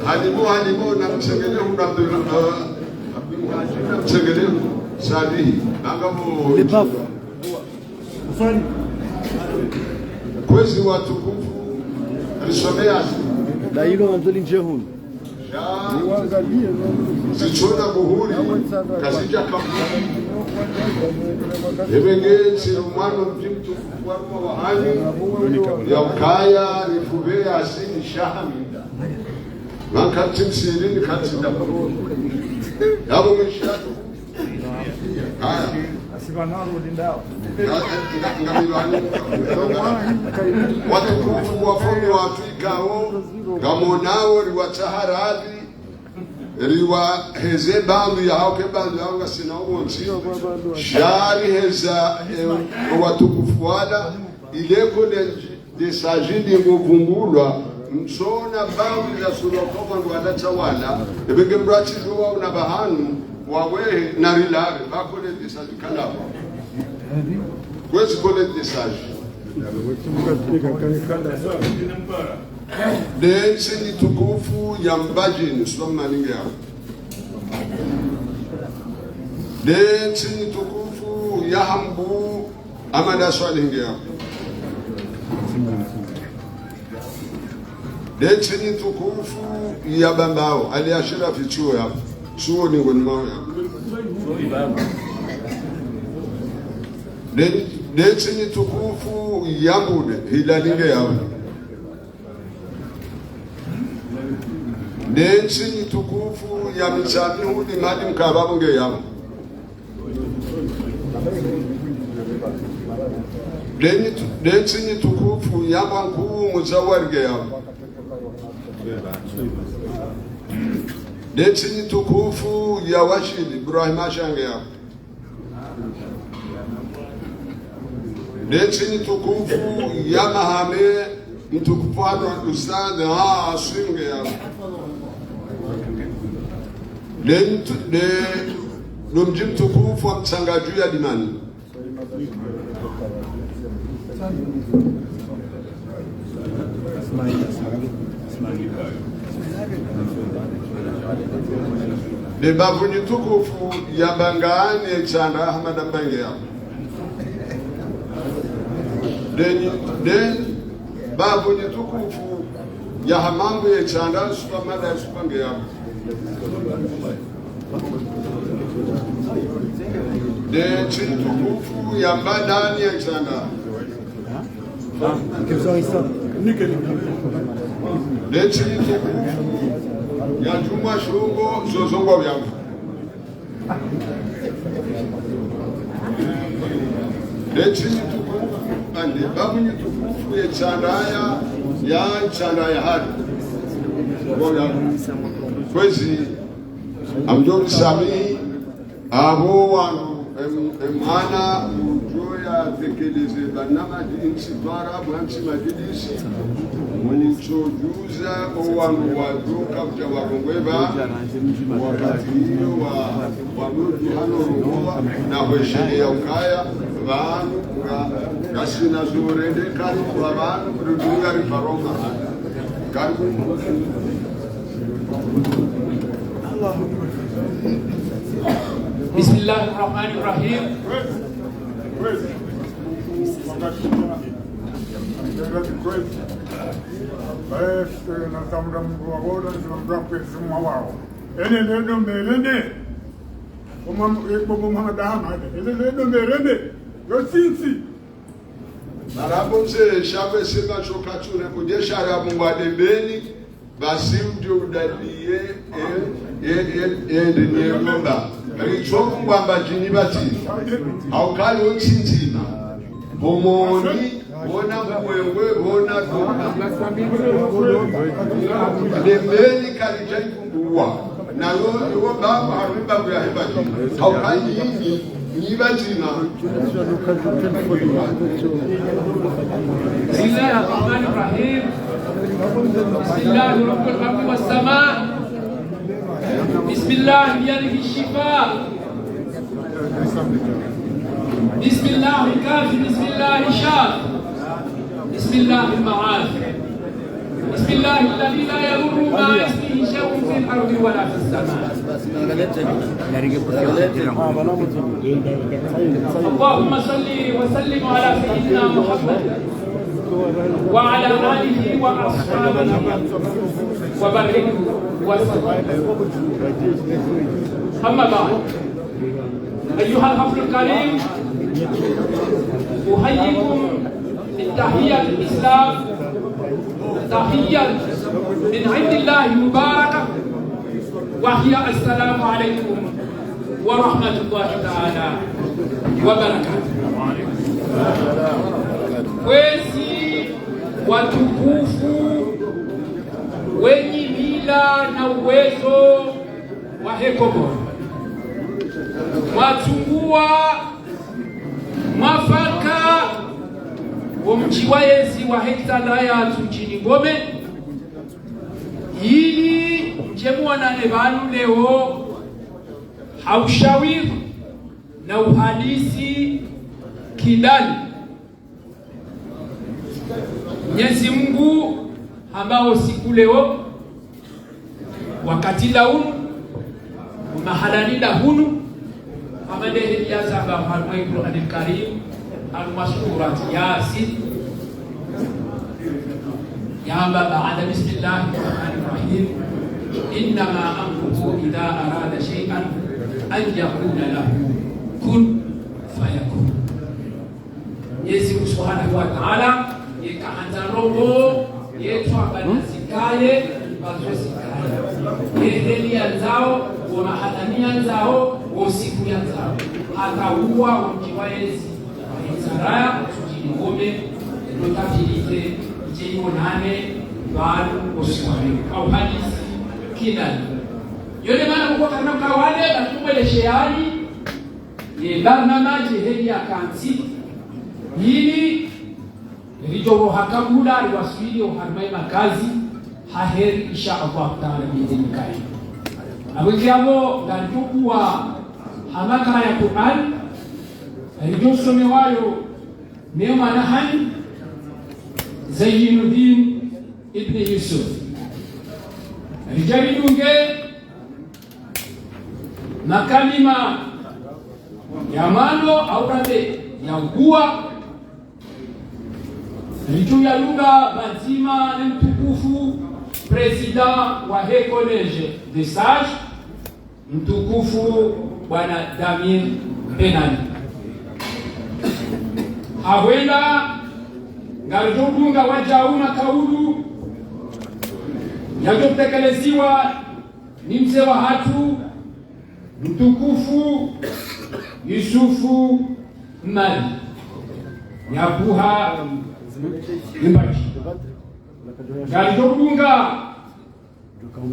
halimu na msengele msengele sadi angamo kwezi watukufu alisomea da hilo wanzoli njehun zichona buhuri kasija kampuni ebengezi umano mjimtu kufuarwa wahani ya ukaya nifubea asini shahamida mankati msirini kati dapo yabo mishatu haya asibanaro lindao watukufu wafundi wa Afrika gamonao riwataharadhi riwa heze bandu ya hauke bandu ya hauka sina uonzi shari heza watukufu wada ileko de sajidi mvumbulwa msona bandu ya sulokoma ndu wadatawala ebenge mrachizo wao na bahanu wawe na rilare bakole de sajikala kwezi kole de saji densi ni tukufu ya mbajini soma ninge yao densi ni tukufu ya hambu amada swali ninge yao densi ni tukufu ya bambao aliashira fichuo yao chuo ni ngoni mao yao densi ni tukufu ya mbude hila ninge yao densi ni tukufu ya michani hudi mali mkababu nge yao densi ni tukufu ya mwankuu muzawari nge yao densi ni tukufu ya washili Ibrahim Ashange yao densi ni tukufu ya mahame mtukufu hano ustadhi asinge yao mji mtukufu wa mchanga juu ya dimani de babu ni tukufu ya bangani chanda Ahmad Mbange yao babu ni tukufu ya hamangu ya chanda Sukamada ya Supange yao de chini tukufu ya mbadani ya chanda de chini tukufu ya Juma Shungo zozongwa vyangu de chini tukufu ande babu ni tukufu ya chanda ya hadi kwezi amjoni sami abo wanu emana ujoya tekeleze banama jinsi bara mwanchi majidisi mwenye chojuza wanu waduka mja warongweba wakati hiyo wa mudi hano runguwa na weshele ya ukaya vanu kasina zurende karibu wa vanu kurudunga rifaronga karibu Bismillahirrahmanirrahim. Marabonse shabe sema shokachune kujeshara mungwadembeni basi ndio udalie ndiye ngomba richoku ngwamba jini bati haukali ochinzima bomoni bona mwewe bona dembeni kalija ifunguwa na yo baba haruba ya hebaji haukali yini nibatina Bismillahirrahmanirrahim. Bismillahirrahmanirrahim was-samaa. Bismillah biyadihi shifa. Bismillah kafi, bismillah shaf. بسم الله المعاذ. بسم الله الذي لا يضر مع اسمه شيء في الارض ولا في السماء. اللهم صل وسلم على سيدنا محمد وعلى آله وأصحابه وبارك وسلم. أما بعد، أيها الحفل الكريم، أحييكم بتحية الإسلام، تحية من عند الله مباركة، وهي السلام عليكم ورحمة الله تعالى وبركاته. Wezi watukufu wenye mila na uwezo wa Hekomoro, mwatungua mwafaka wa mchiwaezi wa hektara ya nchini Ngome, ili mjemuanane vanu leo haushawiri na uhalisi kidani Mwenyezi Mungu ambao siku leo wakati launu mahalalida hunu amadehe ya zaba halmai Qur'anil Karim al-masurat Yasin yamba ba'da bismillahir rahmanir rahim innama amruhu idha arada shay'an an yaqula lahu kun fayakun. Mwenyezi Mungu Subhanahu wa Ta'ala yekaanza roho yetu abanazikaye bazosikaye yehelia zao wa mahadania zao wa siku ya zao akaua mkiwaezi Saraya tujini Ngome notafilite jino nane balu oswari au hadisi kidani yole maana kwa kana kawale batumele sheari ye barnamaji helia kansi hili Rijobo hakamula aliwasili uharmai makazi haheri insha Allah ta'ala biidhnikai. Abukiamo gantukuwa hamaka ya Qur'an rijosome wayo neema nahani Zainuddin ibn Yusuf rijabidunge makalima ya mano au rabe ya ukua Ritu ya lugha mazima ni mtukufu President wa He College de Sage mtukufu Bwana Damien Benani. Hawenda ngalijodunga wajauna kaulu yajotekeleziwa ni mzee wa hatu mtukufu Yusufu Mali Nyabuha Imbaji Galijodunga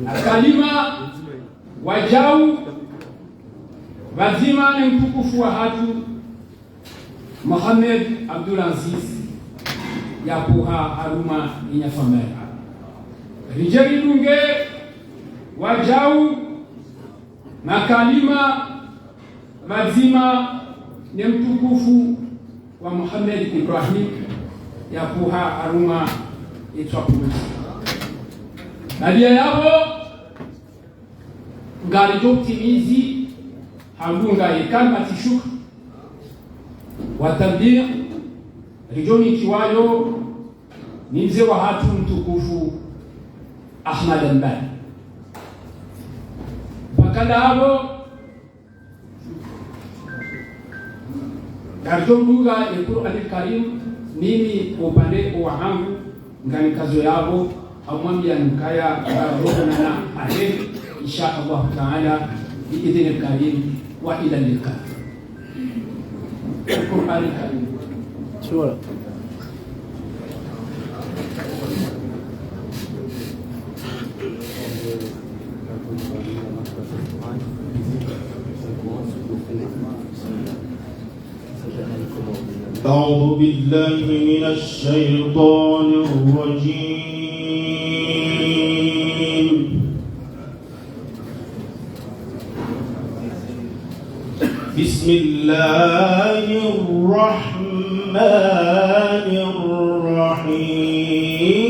akalima wajau wazima ni mtukufu wa hatu Mohamed Abdul Aziz Yabuha Haruma Inyafamera Rijabidunge wajau makalima wazima ni mtukufu wa Mohamed Ibrahim Yabuha Haruma Itwapuzi Nadia yabo ngalijotimizi halunga ikalma tishuk watabdir rijoni kiwayo ni mzee wa hatu mtukufu Ahmad Mbani bakala habo ngalijodunga Qur'anil Karim mimi upande wangu ngani kazo yabo amwambia nkaya barabona na ahe insha Allah taala biidhnil karim wa ila liqa Qur'anil Karim sura أعوذ بالله من الشيطان الرجيم بسم الله الرحمن الرحيم الرحيم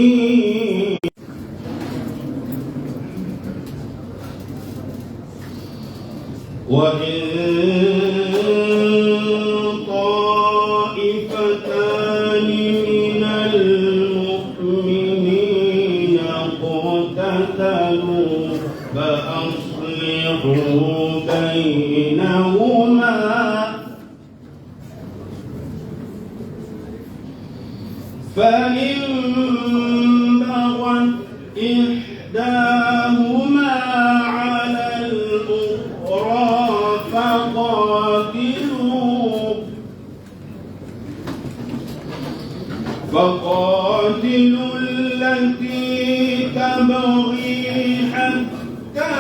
وإن طائفتان من المؤمنين اقتتلوا فأصلحوا بينهما فإن بغت إحداهما على الأخرى فقاتلوا التي تبغي حتى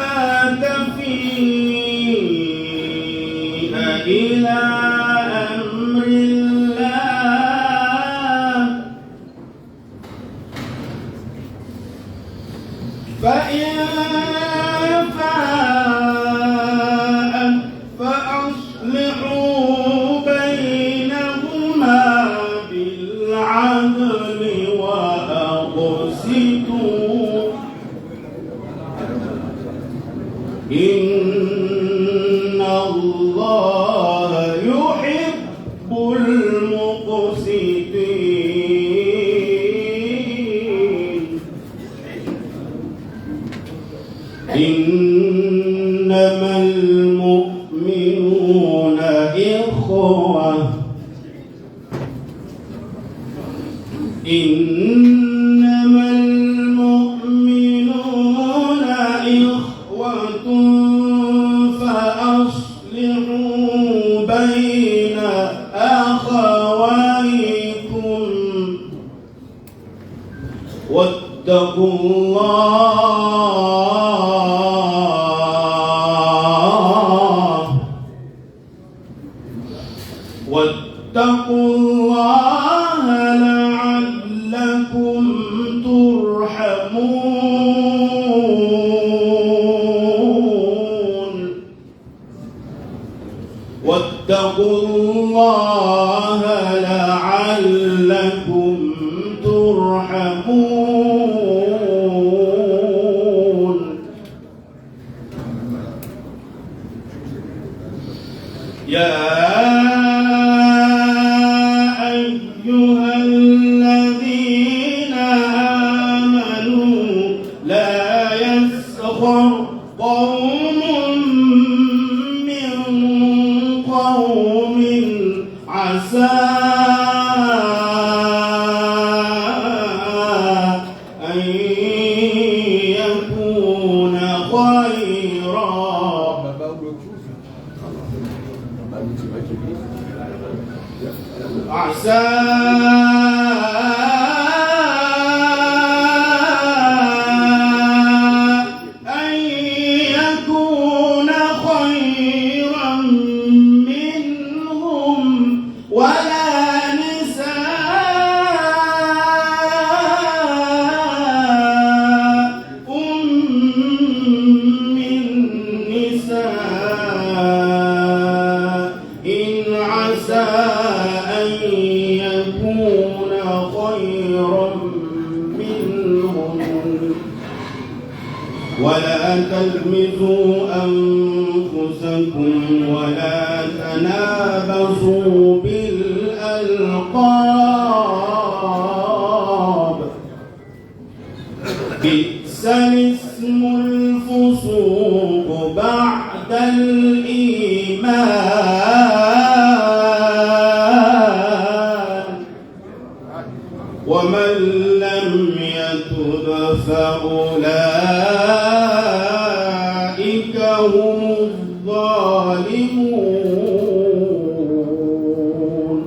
تفيء إلى أمر الله فإن فاءت فأصلحوا بينهما بالعدل وأقسطوا إن الله يحب المقسطين إنما المؤمنون إخوة إنما المؤمنون إخوة فأصلحوا بين أخويكم واتقوا الله لعلكم ترحمون واتقوا الله لعلكم ترحمون يا أيها الذين آمنوا لا يسخر قوم من قوم عسى أن يكون خيرا عسى أن يكون خيرا منهم ولا نساء من نساء إن عسى أن يكون خيرا منهم ولا تلمزوا أنفسكم ولا تنابزوا بالألقاب بئس الاسم الفسوق بعد الإيمان ومن لم يتب فأولئك هم الظالمون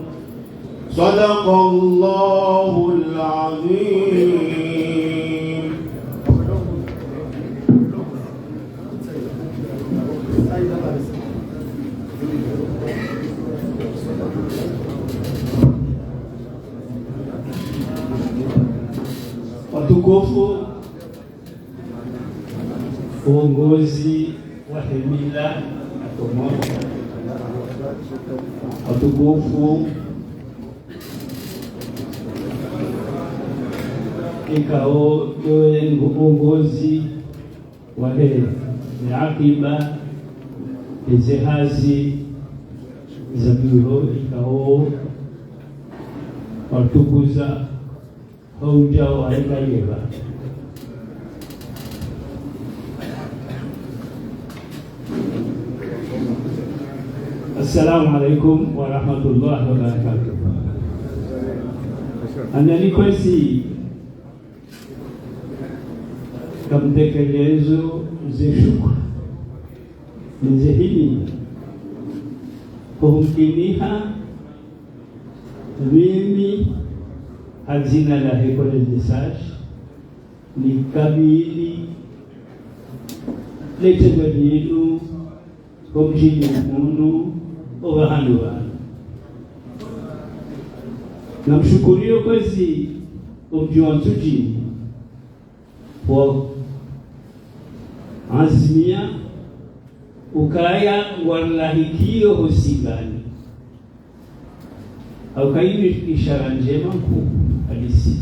صدق الله العظيم. Watukufu, uongozi wa himila watukufu, ikao yowe uongozi wa akiba ezehazi za biro ikao watukuza hauja waikayeba. Assalamu alaikum warahmatullahi wabarakatuh. Anani kwesi kamtekelezo zeshuku nzehini kuhumkiniha mimi hazina la Ecole des Sages ni kabili letendo linu kumjini mundu obahanduwa. Namshukurio kwezi umjuantuji kwa azimia ukaya walahikio hosigani au kaini ishara njema kuu halisi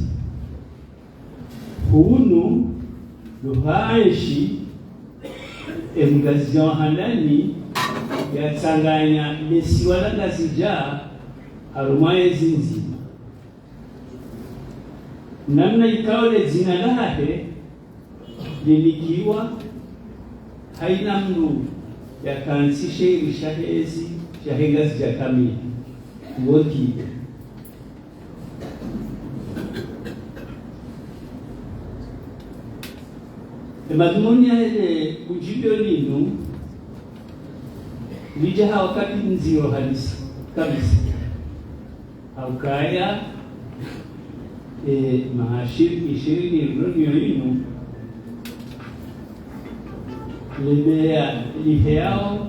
hunu luhaishi emgaziwa handani ya tsanganya mesiwala gazija harumaye zinzima namna ikawa le zina lahe lilikiwa haina mnu ya kansishe irishahezi shahengazi ja kamili woki madhumuni ya ile ujibio linu lijaha wakati nzio halisi kabisa haukaya maashiri ilonio inu lebea liheao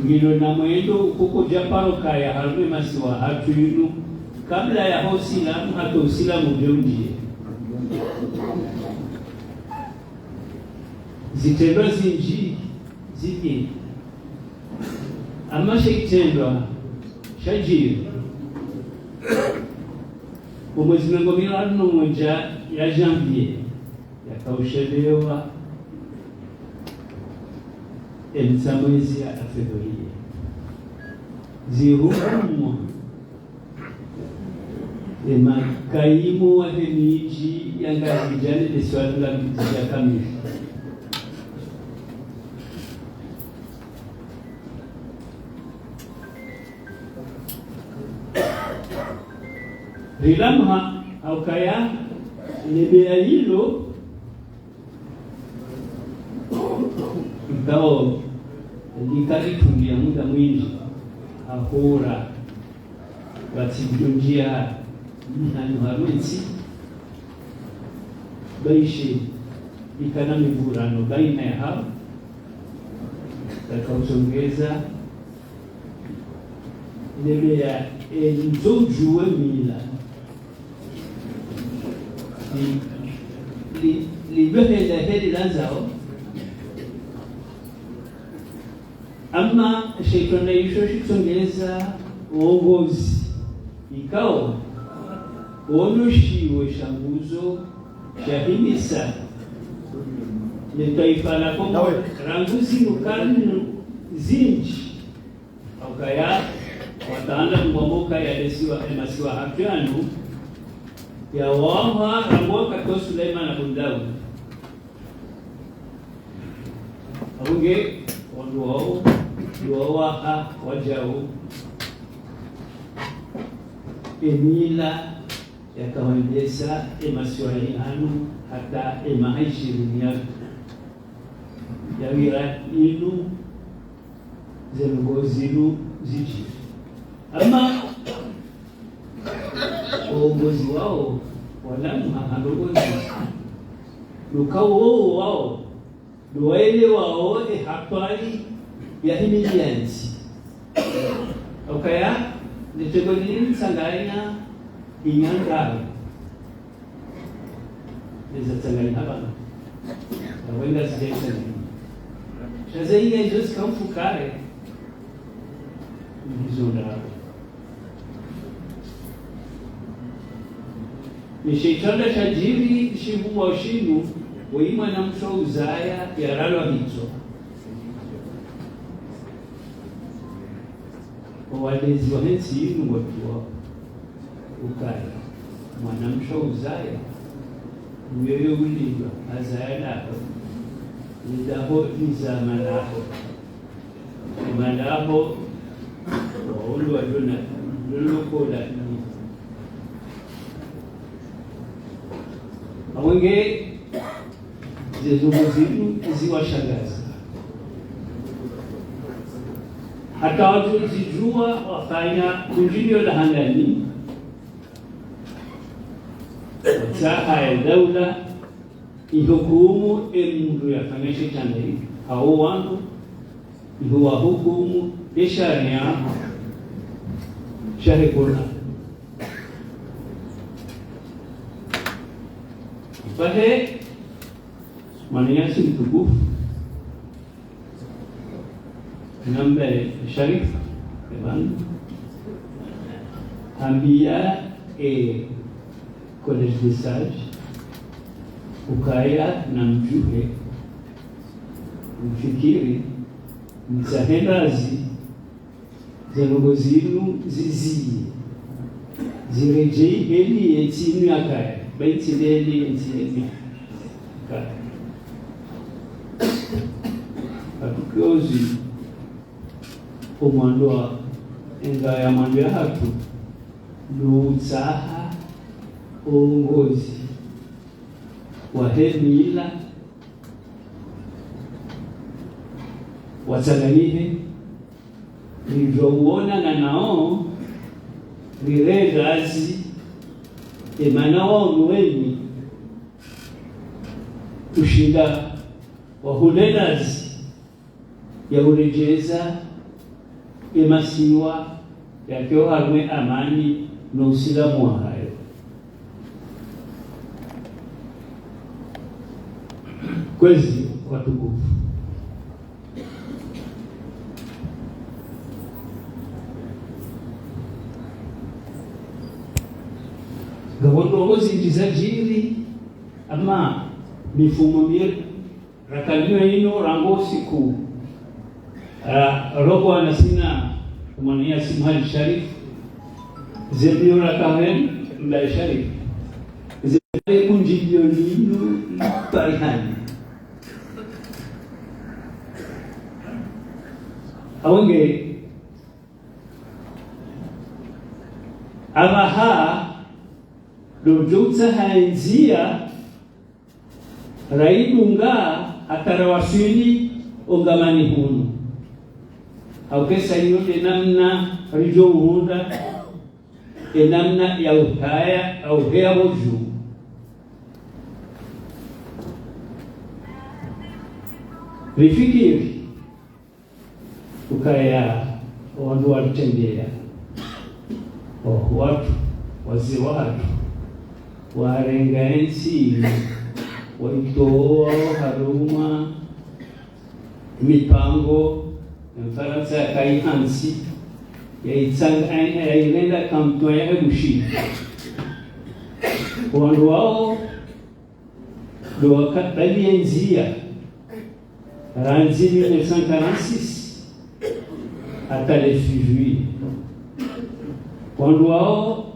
ngilo na mwendo kuko japaro kaya harume masiwa hatu inu kabla ya hosilamu hata usilamu vyoundie zitendwa zinji ziki ama shekitendwa shajiri umwezi mengomilo hano moja ya janvier yakaushelewa emsamwezi ya Februari zihumu emakaimu wa hemiji yangazijani leswali la mtija kamili rilamha au kaya lebea hilo ikao likalitumia muda mwingi ahora batidunjia nani harwezi baishi ikana mivurano baina ya hao takausongeza lebea nzojue mila liyoheza heli lazao ama sheitona yisho shitongeza uongozi ikao onushiwe shanguzo shahimisa letaifa lako ranguzi nukarnu zinji aukaya wataanda mwamoka ya lesiwa emasiwa hakyanu ya waha rangoka kwa Suleiman Abu Daud abunge wanduwao duwaha wajao emila yakawendesa emasiwali anu hata emaishirini yawira inu zenugozinu ziji ama uongozi wao walamu hahandogozi lukao wao luwaele wao hapari ya himilianzi ukaya nitegonini sanganya inyangaro neza sanganya hapa wenda sijesa shaza inga njos kamfukare mizonda ni sheitanda tajiri shivu wa shinu weimwa na msho uzaya ya ralwa hizo walezi wa hensi inu watu wao ukaya mwanamsho uzaya uyoyo ulindwa azaya lako nidaho nizama lako imalaho waulu wadona lulukola awenge zizunguzinu ziwashangaza hata watu zijua wafanya kunjilio la handani saha ya daula ihukumu emundu yafanya shetani hao wangu ihuwa hukumu isharia shahi Qur'an fahe maniyasi mtukufu nambe sharif eban ambia college de sage ukaya na mjuhe mfikiri mzahendazi zelogo zinu ziziye zirejei heli yetinu yakaya baitideli yetinu kaya atukiozi umwandoa enga ya mwando ya hatu luutsaha uongozi wahemila watsaganihe nilivyouona na nao liregazi emana wao nuweni kushinda wahulegazi ya urejeza emasiwa yakeo harwe amani na usilamu wa hayo kwezi watukufu gawondogozi ndizajiri ama mifumo mir rakalio ino rango siku robo anasina kumania simhali sharif zebio rakahen la sharif zebio kunjibio nino parihani awenge abaha dojutsa haenzia raidunga atarawasili ongamani hunu aukesa yote namna rijo uhunda namna ya ukaya au hea boju rifikiri ukaya wandu walitembea watu wazee watu warenga ensi waitoa haruma mipango Mfaransa ya kaihansi ya itsanga aina ya ilenda kamtua ya ebushi wandu wao do wakatali enzia ranzi 1946 hata le juillet wandu wao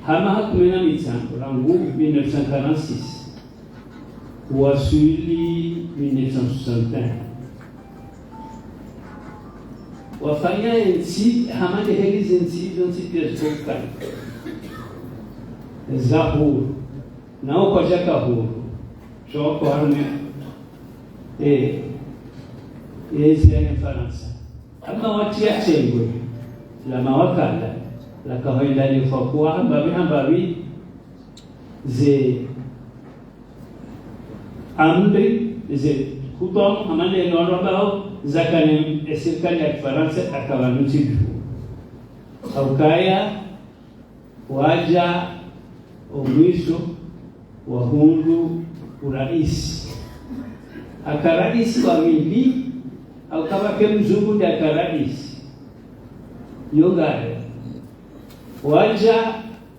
hama hakumena mitango rangu 1946 wasuli 1961 wafanya ensi hamande helize ensi zonsi pia zahuru nao kwa jaka huru shoko harme yezi ya Mfaransa ama watia chengwe la mawakala la kawaida ni fakuwa hambavi ze amri ze kutoa hamande norombao zakane serikali ya Kifaransa akawanuti bifu aukaya waja omwisho wa hundu urais akarais wa mili aukabake mzungu ndi akarais yogare waja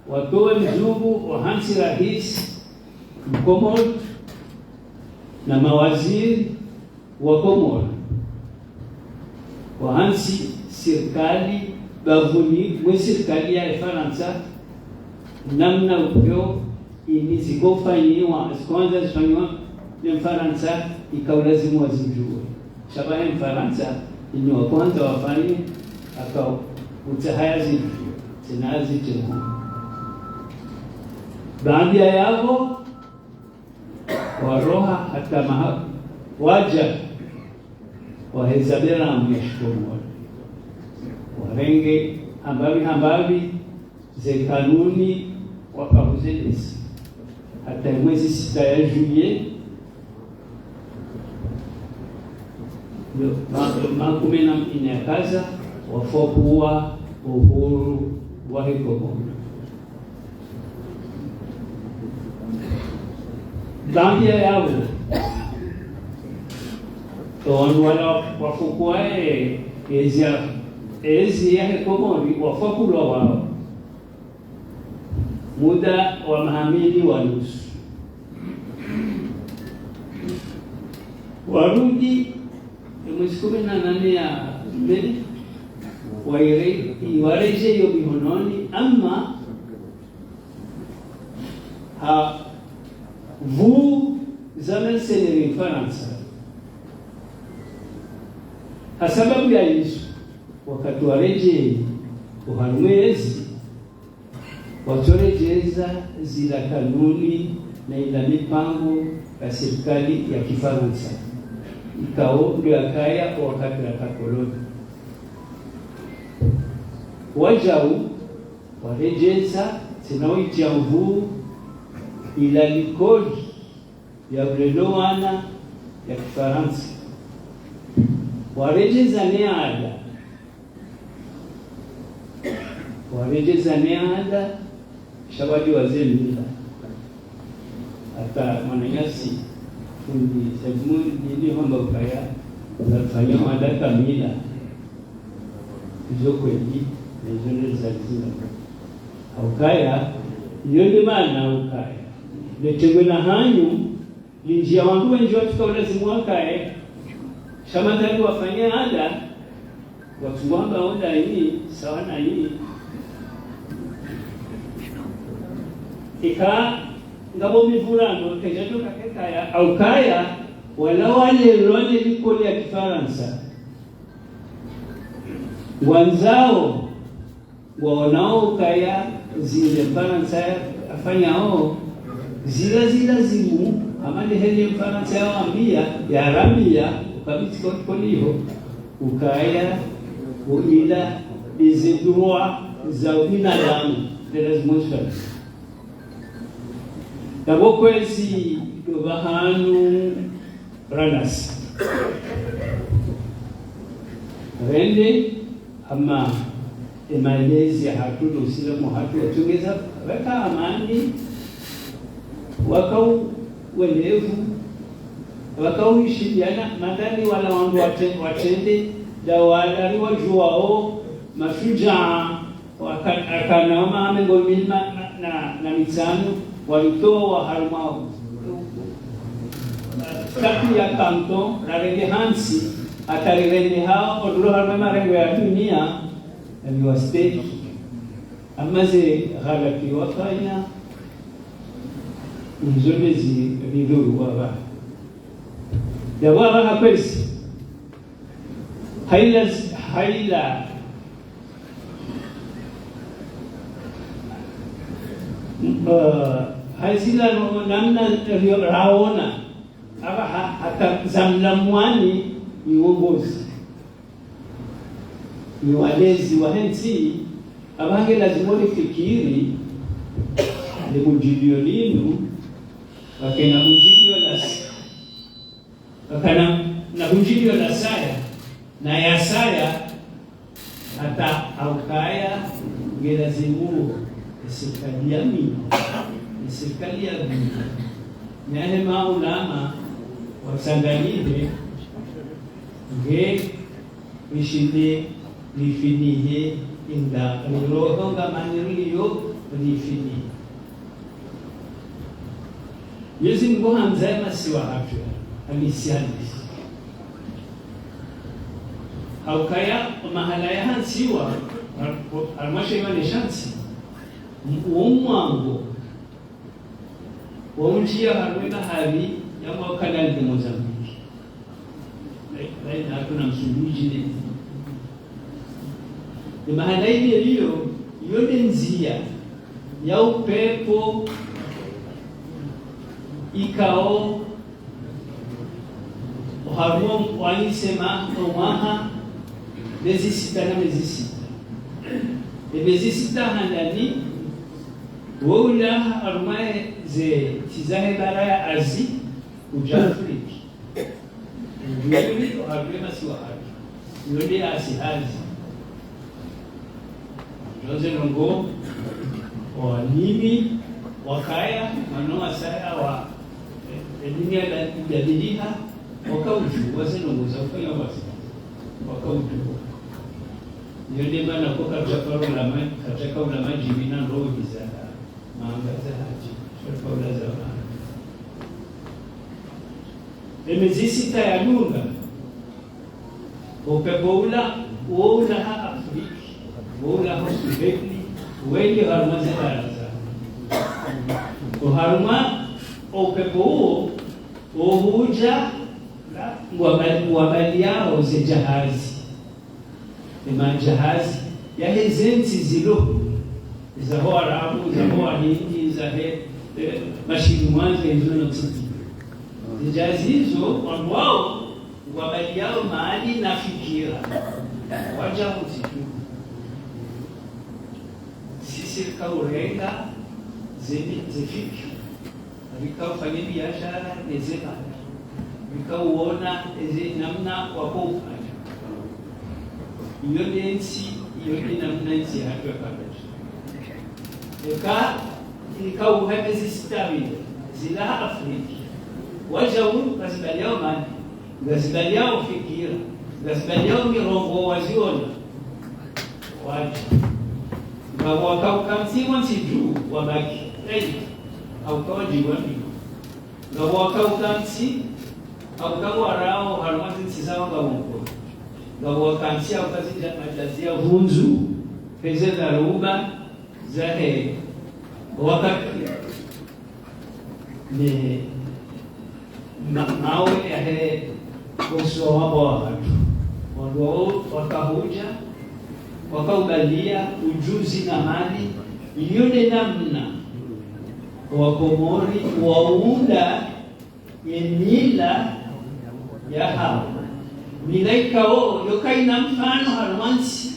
watoe mzungu wahansi rais Komoro na mawaziri wa Komoro wahansi serikali bavuni mwe serikali ya Faransa namna upyo ini zikofanyiwa kwanza zifanywa na Faransa ikaulazimu wazijue shabaha Faransa ni wa kwanza wafanye akao utahayazi zinazi tena baadhi yao waroha hata waja wahezabela mshukuru warenge hambavi ze kanuni wakahuzelezi hata mwezi 6 ya Juillet makumi na ine ya kaza wafokuwa uhuru wa Komoro. Gambia yao wala wafokuwa ezi ya Komoro wafokuwa wao muda wa mahamili wa nusu warudi mwezi 18 ya mbele wareje hiyo mihononi ama vu zamelseneri Faransa sababu ya Yesu wakati wareje uharumezi watorejeza zila kanuni na ila mipango ya serikali ya Kifaransa ikao ndio akaya wakati la koloni wajau warejeza sinaoitia mvuu ila likodi ya ulelowana ya Kifaransa warejeza neada shabadi wazee mila hata mwananyasi fundi sababu ni mambo kaya unafanya madaka mila hizo kweli hizo za zina aukaya yonde maana aukaya letengwe na hanyu linjia wangu wengi watu kwa lazima wakae shamadani wafanya ada watu wamba onda hii sawa na hii ika ngabo mivurano kejato kakaya au kaya wala wale rone likoli ya Kifaransa wanzao waonao kaya zile Faransa afanyao zila zimu amani heli Faransa yaambia ya ramia ukabiti kwa hiyo ukaya uila izidua za binadamu lazima nabo kwezi bahanu ranas rende ama emalezi hatudo silamu hatu watungeza weka amani wakau welevu wakau ishidiana madani wala wandu watende dawalari wajuao mashujaa wakanaoma amengomilma na mitsano walitoa harumao kati ya kanto na renge hansi atalirende hao oduro haruma rengo ya dunia ni waste amaze ghalati wafanya mzomezi biduru waba dawa hapesi haila haizila namna raona hata zamlamwani ni uongozi ni walezi wa hensi abange lazima fikiri ni mujilio linu wakena mujilio na mujilio la saya na ya saya hata aukaya ngelazimu serikali ya mimi serikali ya mimi nene maulama wasanganyike nge ishinde nifinihe inda roho kama nilio rifidi Mwenyezi Mungu hamza masiwa hatu amisiani haukaya mahala ya hansiwa almasha iwa nishansi umwango waunjia harwena hari ya mwakana de Mozambique na kuna Msumbiji ni mahala ile hiyo yote nzia ya upepo ikao harmo wanisema omaha mezi sita na mezi sita mezi sita handani woula harmae ze tizahe bara ya azi kuja Afriki yoni harme masiwa hatu yoni asihazi Jose Longo wa nini wakaya manoa saya wa dunia ya jadiliha wakauju wase Longo za kufanya wasi wakauju yoni bana kwa katika ulama jimina roho za maangaza haji kwa ulaza emezisita ya lunga upepo ula ha Afriki ula hospitali wengi haruma zaraza haruma upepo huo uhuja wabali yao ze jahazi jahazi ya hezenzi zilo za ho Arabu za ho Hindi za mashini mwanzo hizo na kusiti jahazi hizo wao wabali yao maali na fikira waja msitu sisi kaurenga zefiki vikafanya biashara nezeka vikauona namna wako ufanya iyo nensi iyo namna nsi hatu yakabesha ikauhemezi sitabile zilaha Afriki wajauru kasibaliao mani gasibaliao fikira gasibaliao mirongo waziona waja wakaukamsiwa nsiju wabaki au kawa jiwani wakaukamsi au kawa rao harumati nsisawa ngawongo wakamsi au kazi majazia vunzu peze dharuba zahe wakati ni mawe ya kuso hapo watu wakahuja wakaubalia ujuzi na mali ilione namna Wakomori waunda mila ya hao mila ikao yokaina mfano harumansi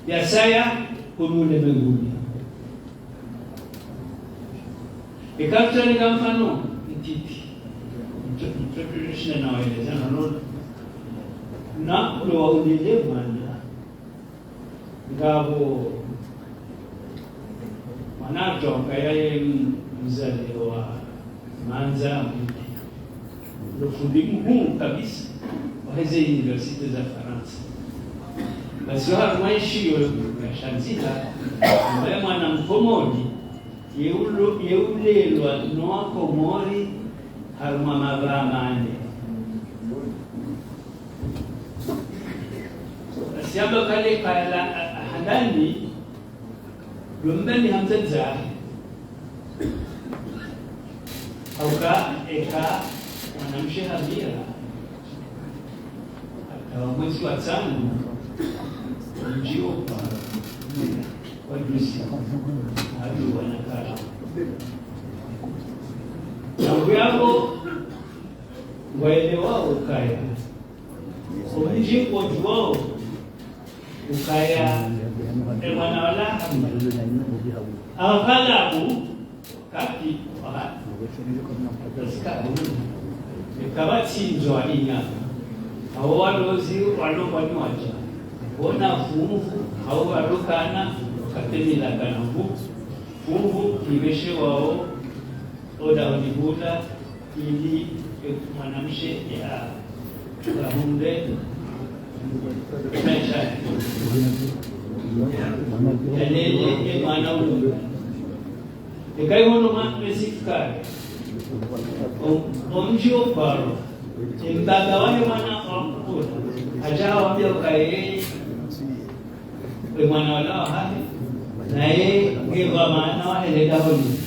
ya saya kunule menguni ikafutani ka mfano ititi mtoto na waeleza na ule waulile mwana ngabo manatonga yaye mzali wa Manza lufundi mkuu kabisa wa hizi university za Faransa basi harumaishi yo yashanzita mbele mwana mkomodi yeulelwa noa komori haruma mavamane siaba kale kala handani lumbeni hamzaza auka eka mwanamshe Hamira akawa mwezi wa tano mjio wajusi hadi wanakala tangu yako waelewao ukaya umji wao ukaya mwana wala awakalabu kati ikabatsinzwa inyama abo walozi walobanywaja bona fuvu abo walokana katemilagana fuvu ibeshe wao oda walibula ili mwanamshe ya kahunde maisha Yalele mwana ulo. Ekai hono mesifikari. Omjio paro. Mbaga wale mwana wakula. Ajawa wambia ukaye. Mwana wala wahabi. Na ngewa maana wale leda honi.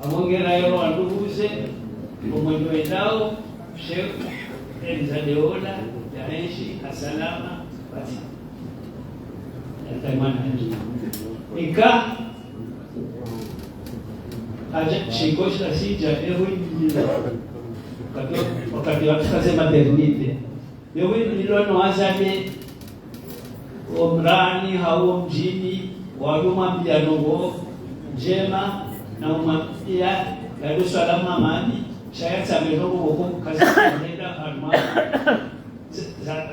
Amongera yo wanduguze. Umwenye wendao. Sheikh Elizadeola. Yaenshi. Asalama. Basi. Yatamana hajji. Ika. Aja shikosha sija ewe wakati watu kaze maternite ewe niliono azame omrani hao mjini waduma mbianogo jema na umatia yado salama mani shaya samerogo woko kazi nenda harma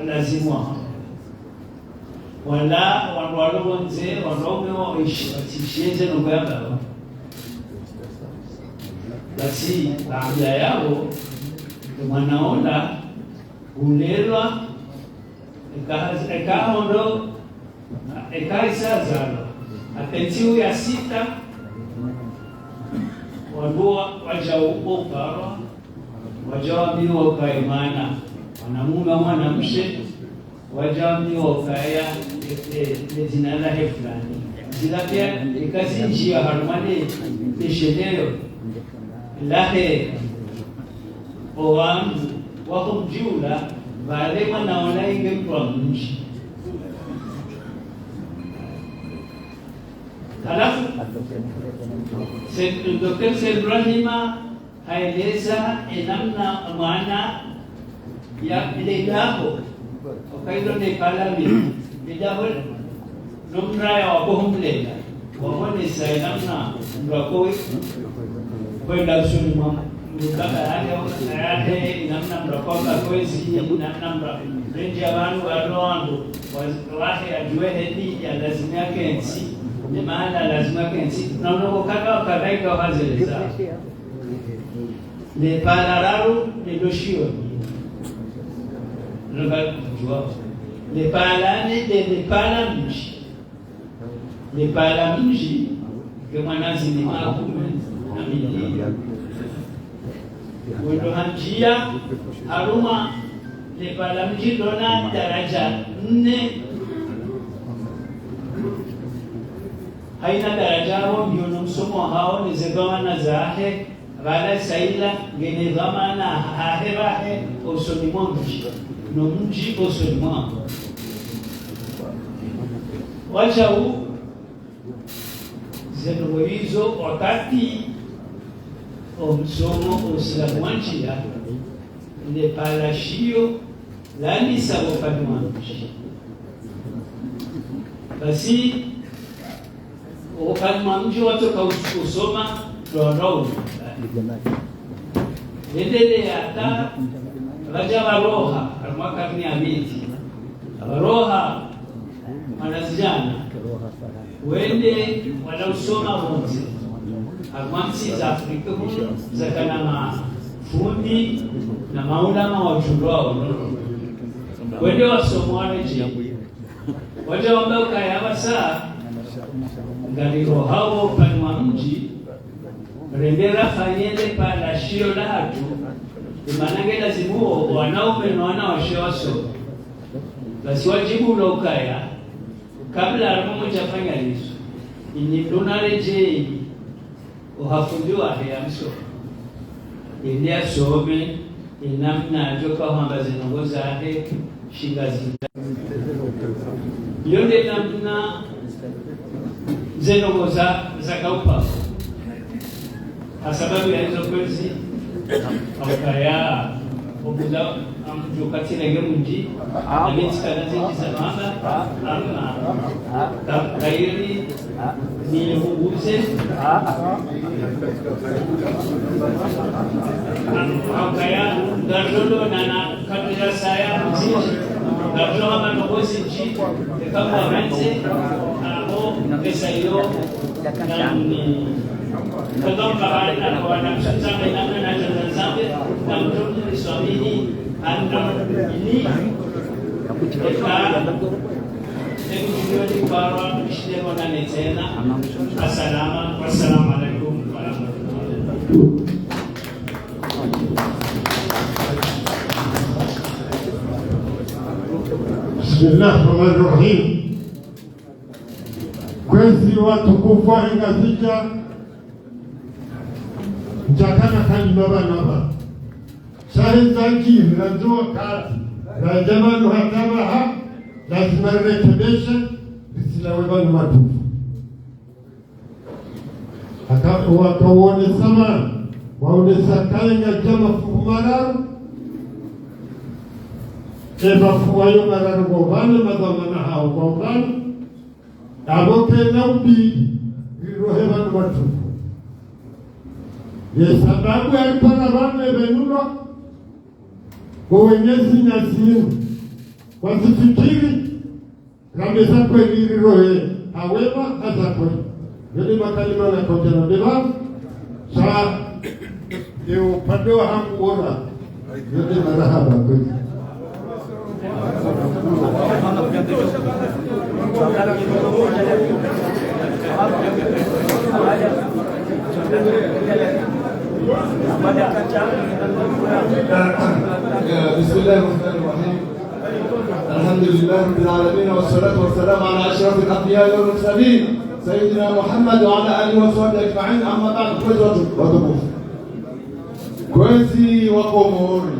lazimwa wala wanwalo wanze wanaume waishi watishieze nugaba basi baada yao mwanaona ulelwa ikahondo ikaisazalo atentiu ya sita wadua wajaupo uparwa wajawambiwa ukaimana wanamume mwanamshe wajawambiwa ukaya jina lake fulani zila pia ikazinjia harumane isheneo lahe owangu wako mjula wale wanaona inge mtu wa mji. Halafu Dr. Ibrahima haeleza namna mwana ya ledaho wakailo ne kalami ledaho nomra ya wabohumlela wamone sa namna mrakowe kwenda usuni mwa mkaka yake namna mrakoka kwezi namna mrenji abantu aroando wahe ajue hedi ya lazima yake nsi ni maana lazima yake nsi na unokaka wakadaika wazeleza le palararu le doshio le palani le palamji le palamji kama nazi ni makume na mili wendo hanjia haruma le palamji dona daraja 4 haina daraja hao ndio msomo hao ni zegawana zahe wala saila ngene zamana hahebahe osoni mwanji no mji osoni mwanji wacha huu zeno hizo wakati omsomo usilamwanjia le palashio lani sabopani mwanji basi wakati mwanji watoka usoma roho endele hata raja waroha mwaka 200 waroha wanazijana wende wanausoma wote agwansi za Afrika zakana mafundi na maulama wa jurao wende wasomo waleje waja wambao kaya saa ngaliro hao panwa mji rendera fanyende pala shio la hatu imanange lazimuo wanaume na wanawashe waso basi wajibu ulokaya kabla arumu chafanya liso inidunaleje uhafundiwa heamso ili asome inamna ajoka hamba zinongoza he shingazi yonde namna zinongoza zakaupa kwa sababu ya hizo kwezi akaya obuza amjukati lege mji alitikana zinji mama ama kairi ni hubuze akaya darolo na kabila saya mji darolo ama nogozi mji kama wenze abo pesa hiyo ni Kadang kadang kawan sampai nama sampai kamu suami ini anda ini kita di bawah tuonane tena. Assalamu alaikum warahmatullahi wabarakatuh. Bismillahirrahmanirrahim. Kwezi watukufu ingazija mchakana kanjima banaba shahi zaki mnajua kati na jamanu hatabaha lazima rekebeshe bisilawe banu matufu wakawone sama waonesa kalenga jama fumararu eba fuwayo mararu govane madhamana hao govane aboke naubi virohe banu matufu ye sababu alipana vane benulo kwa wenyezi nyasinu wasifikiri kabisa kweli rohe awema hasa kweli yale makalima na kotena deba saa ye upande wa hangu ora yote marahaba kweli بسم الله الرحمن الرحيم الحمد لله رب العالمين والصلاة والسلام على أشرف الأنبياء والمرسلين سيدنا محمد وعلى آله وصحبه أجمعين. أما بعد kwezi wako Komori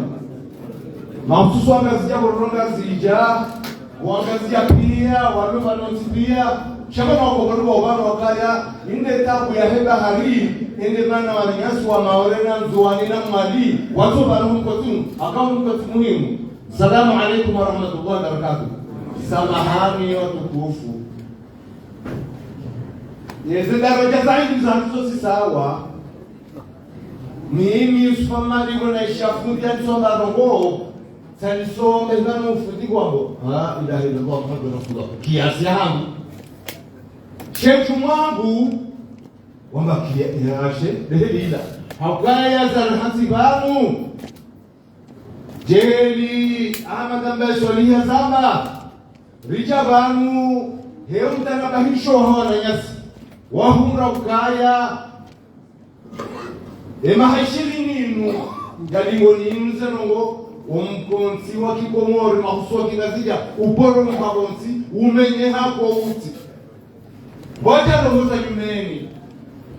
mahususu wangazia kurongazija wangazia pia walovanonsi pia shakana wakogoruwa ubano wakaya inde tabu ya heba hari inde mana wanyasi wa maorena mzuwani na mwali watu banu mkotimu akamu mkoti muhimu. Salamu alaikum wa rahmatullahi wa barakatuh. Samahani watukufu yeze daraja zaidi za hizo si sawa. Mimi Yusufa Mali wana ishafundi alisoma rongo talisoma ngano ufundi kwambo ilaha illallah muhammadur rasulullah kiasi hamu shetu mwangu wamba kiashe lehila hakaya zarhasi banu jeli amadamba solia zamba rija banu heumtana bahisho hawana nyasi wahumra ukaya haishiri ninu galingo ninu zenongo omkonsi wa Kikomori mahusu wa kinazija uporo mkagonsi umenye hako uti boja longoza nyumeni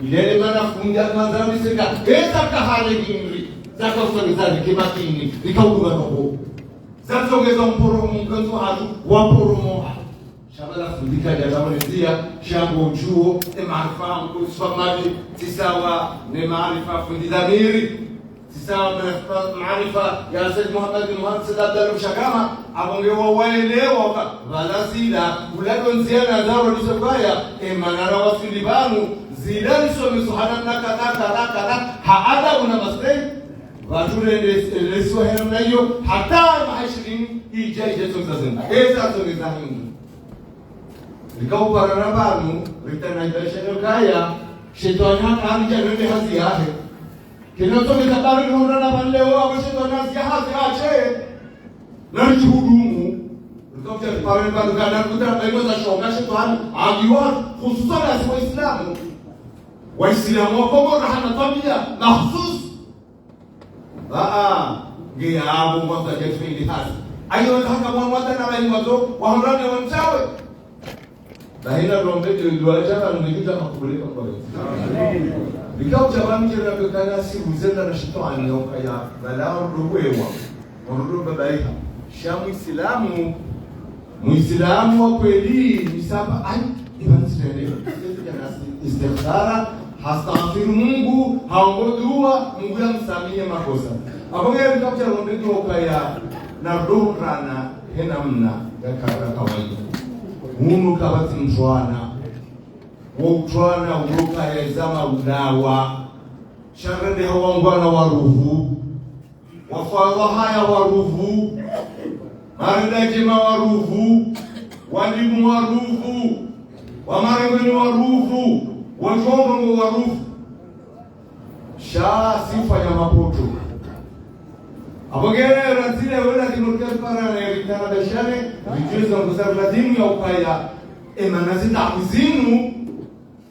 ilele mana funja kwanza miseka eza kahale gimri zaka usogezani kimakini likauduga noho zasogeza mporo mkanzo hatu waporo moha shabala fundika jazamanizia shango ujuo maarifa mkusfamadi tisawa ne maarifa fundidamiri tisawa maarifa ya Sayyid Muhammad bin Muhammad Abdallah Shakama abongewa waelewa valasila ulado nziana zaro lisokaya manara wasindibanu zilani somesuhana naka haada una mastay wajure leso hena nayo hata maishirini ijaje tozazenda eza tozazenda likau parana banu ritana ibashano kaya shetani hata anja nende hazi yake kinato mitabaru nurana banleo abo shetani hazi ache na juhudumu likau parana banu kana kutana bayo za shonga shetani agiwa hususan as waislamu wa Komoro hana tabia mahsus ngiabu mwata jefindi hasi ayo haka mwata na bayi wazo wahorane wanchawe bahina rombete ilwacha ngikita makubulika kwa wewe likao chabani kila bekana si uzenda na shetani yokaya balao ruwewa murudu babaika shamu muislamu wa kweli misaba ai ibanzile istighfara hastaghfiru Mungu haongodua Mungu yamsamie makosa abongera likao cha rombete yokaya na rohrana henamna yakara kawaida munu kabati mtwana wotwana uruka yazama unawa sharende hawangwana waruhu wafadha haya waruhu maridajima waruhu walimu waruhu wamarengeni waruhu wachongo waruhu shaa sifa ya mapoto abogere razile wala kinukia para na yitana bashane vijuza mkusar ladimu ya ukaya emana zindabu zinu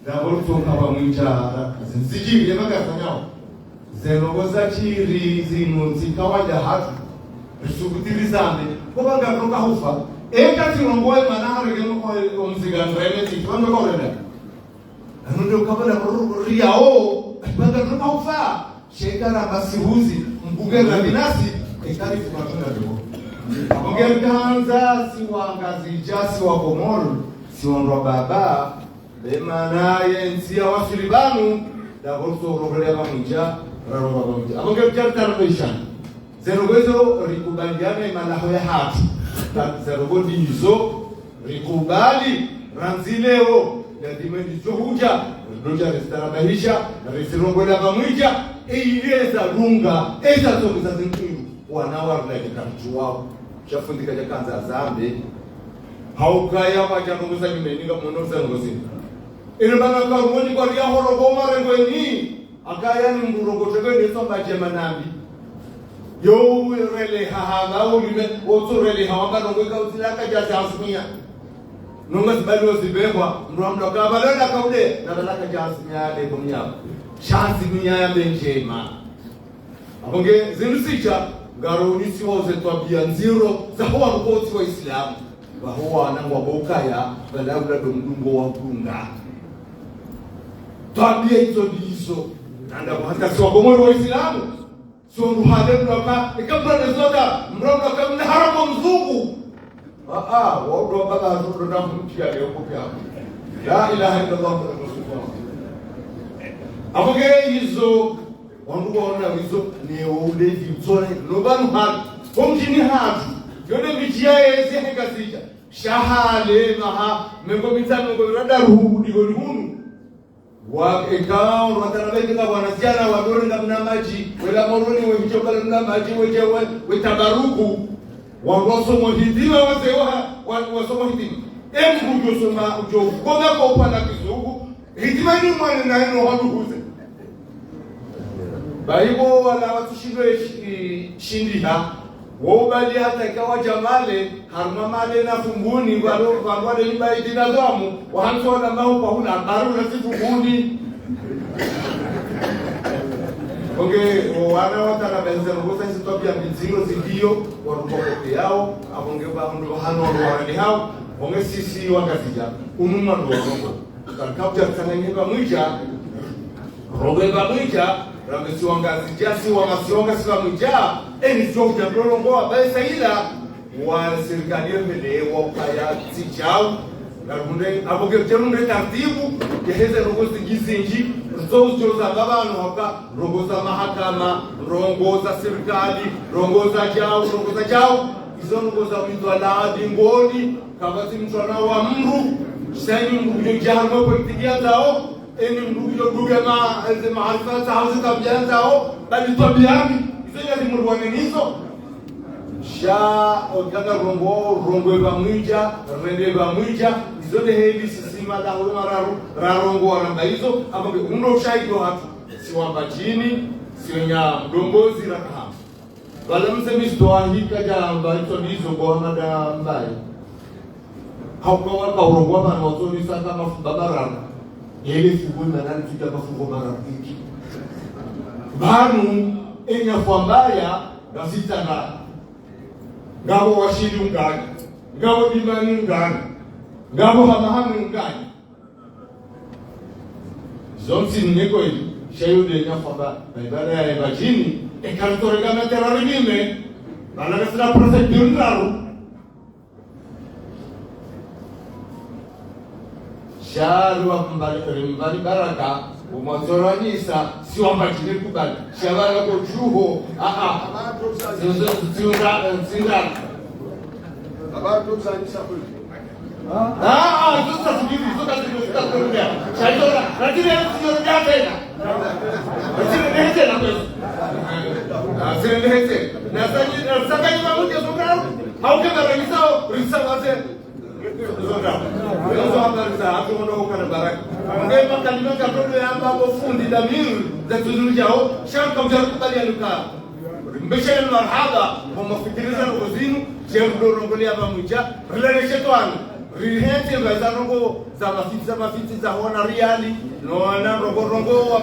ndavoritoka vamwijara zinsikiri emagasanyawo zenongoza chiri zinu zikawanja hatu risukutirizambe kovangaroka hufa ekatiromboe mana harege omzigandraime tifamekaureda anondokavana riyawo vangaroka hufa shekaramba sihuzi mbugera binasi ekarifumatunadoo apongerkanza siwangazija siwakomoro siwondwa baba bemana yensia wasulibanu davorsorogolea vamwija raroba vamwija apongerjartarobeshana zerogozo rikubaliana imalaho ya hatu zerogodizo rikubali ranzileo yadimendizo huja ridoja restarabahisha resirongolea vamwija eileza lunga eza zongeza zinkiru wanawarulakika mtu wao chafundika chakanza zambe haukaya wajanongoza nimeninga monozanongozini ilibana karumoni kwa ria horogoma rengweni akaya ni murogotego nesomba jemanambi yo rele hahaga ulime oto rele hawanga nongoka utilaka jaza asmia nonga sibalo sibehwa mramdo kabalona kaude na balaka jasmia le bomnya chance minya ya benjema aponge zinusicha garoni siwoze twabia nziro za huwa rukoti wa Islamu wa huwa nangwa bokaya balagula domdungo wa kunga twabia hizo ndizo nanda hata si wakomoro wa Islamu sio ruhade mdoka ikabla nezoka mroga kama haramu mzungu wao baba ndo ndamtia leo kopia la ilaha illa Allah rasulullah apoge hizo wandu waona hizo ni ulevi mzore lobanu hatu pomjini hatu yone mijia yeze hekazija shahale maha mengo mitano mengo radaru digolihunu wa ekao watarabeka bwana jana wadorenga mnamaji wala moroni webichokala mnamaji wejewe wetabaruku wangoso mohidima wazewa wasomo hidima embu josoma ujo kona kwa upana kizungu hidima ni mwana na eno haduhuze baibo wala watushindwe shindiha wobali hata ikawa jamale harmamale na fumbuni wale libai dinadamu wahanso wala mahu pahuna baru na sifumbuni wana watana benzero gosa sitopia miziro zidio warukokote yao aponge bahundo hano warani hao sisi wakazija unuma ndorongo kakapja tsananyika mwija robeba mwija ramesi wangazija si wamasionga siwa mwija eni sio ndorongo abaisa ila wa serikali mbele wa kaya tijao ngarunde apoke tenu taratibu yaheze rogozi gizinji zozo za babano haka rongoza mahakama rongoza serikali rongoza jao izo rongoza mitwala dingoni kabati mtwana wa mru sani mru jahannam kwa tigia zao eni mru dugema eze maarifa tahazi kabia zao bali tabiani izo ni mru wanenizo sha okanga rongo ba mwija rende ba mwija zote heli sisima la huruma rarongo waramba hizo ambapo undo ushahidi wa hatu si wamba chini si wenya mdombozi rakaha wala msemi stoa hika jamba ito nizo kwa mada mbaye hauka waka urongo wapa na watoni saka mafubabarana heli fuguni na nani tuja mafugo marafiki banu enya fuambaya gasita na ngabo washidi ungani ngabo dimani ungani ngabo hamahamu ungani zonsi niko hili shayude nyafaba na ibada ya ebajini ekantorega na teraribime bana sina procedure ndaro sharu wa mbali baraka umazoranyisa si wambajini kubali shabana ko juho sinda abantu uzanyisa kuli sasa sasa kurudia shayora lakini sio tena sio tena kwa sio tena na sasa ni mambo ya sokaro au kama raisao risawase Ndio habari za hapo ndio kana baraka. Ngema kalima kadodo ya ambapo fundi damir za tuzunjao shaka mtakubali aluka. Mbeshana marhaba kwa mafikiriza rozinu, je ndo rongolia pamoja, relele shetani. rihete ngaza rongo za mafiti za wana riali no ana rongo wa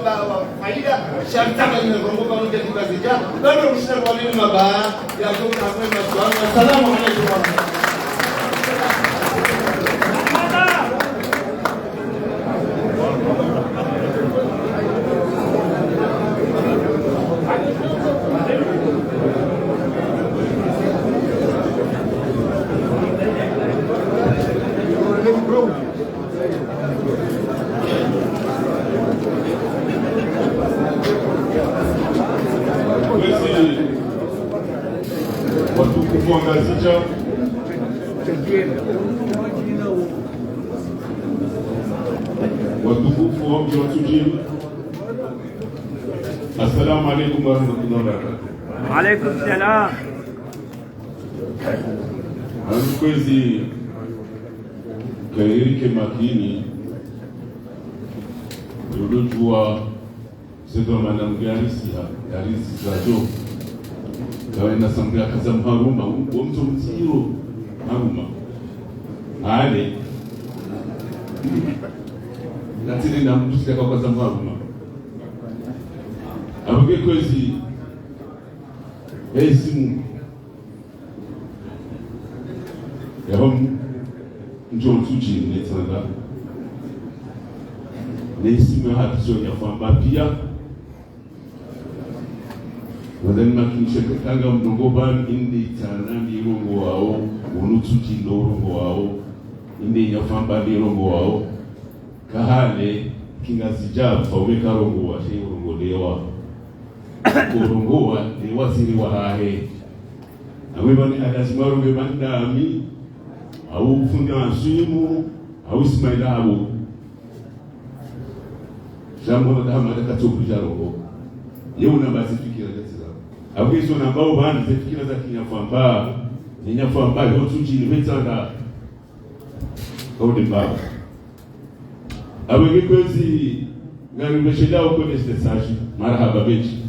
faida shartaka ni rongo kama ndio kazija bado mshina kwa nini mabaya ya kwa kwenda swali. Asalamu alaykum. Watukufu wa Ngazija, watukufu wa mji wa Tujini, assalamu alaikum warahmatullahi wabarakatuh. Wa alaikum salam. Kwezi kairike makini yulujua sedo manamge arisi zajo kawa inasambia kaza mharuma uo mtu mtiro haruma ale natili na mtu sika kwa kaza mharuma abuge kwezi simu yahom njo Tujini netanga simu ya hatizo ya kwamba pia wadani makinisha kanga mdongo ban indi tanandi rongo wao unutuji rongo wao indi ya kwamba di rongo wao kahale kingazija faweka rongo wa shi rongo lewa rongo wa ni waziri wa hahe awebani adazimaro bebanda ami au fundi wa simu au Ismaila abu jambo la kama katokuja rongo yeye unabazi fikira katika au hizo na ambao bana fikira za kinyafamba ninyafamba yo Tujini metanga kaudi mbao abenge kwezi ngani meshida uko neste sashi marhaba bechi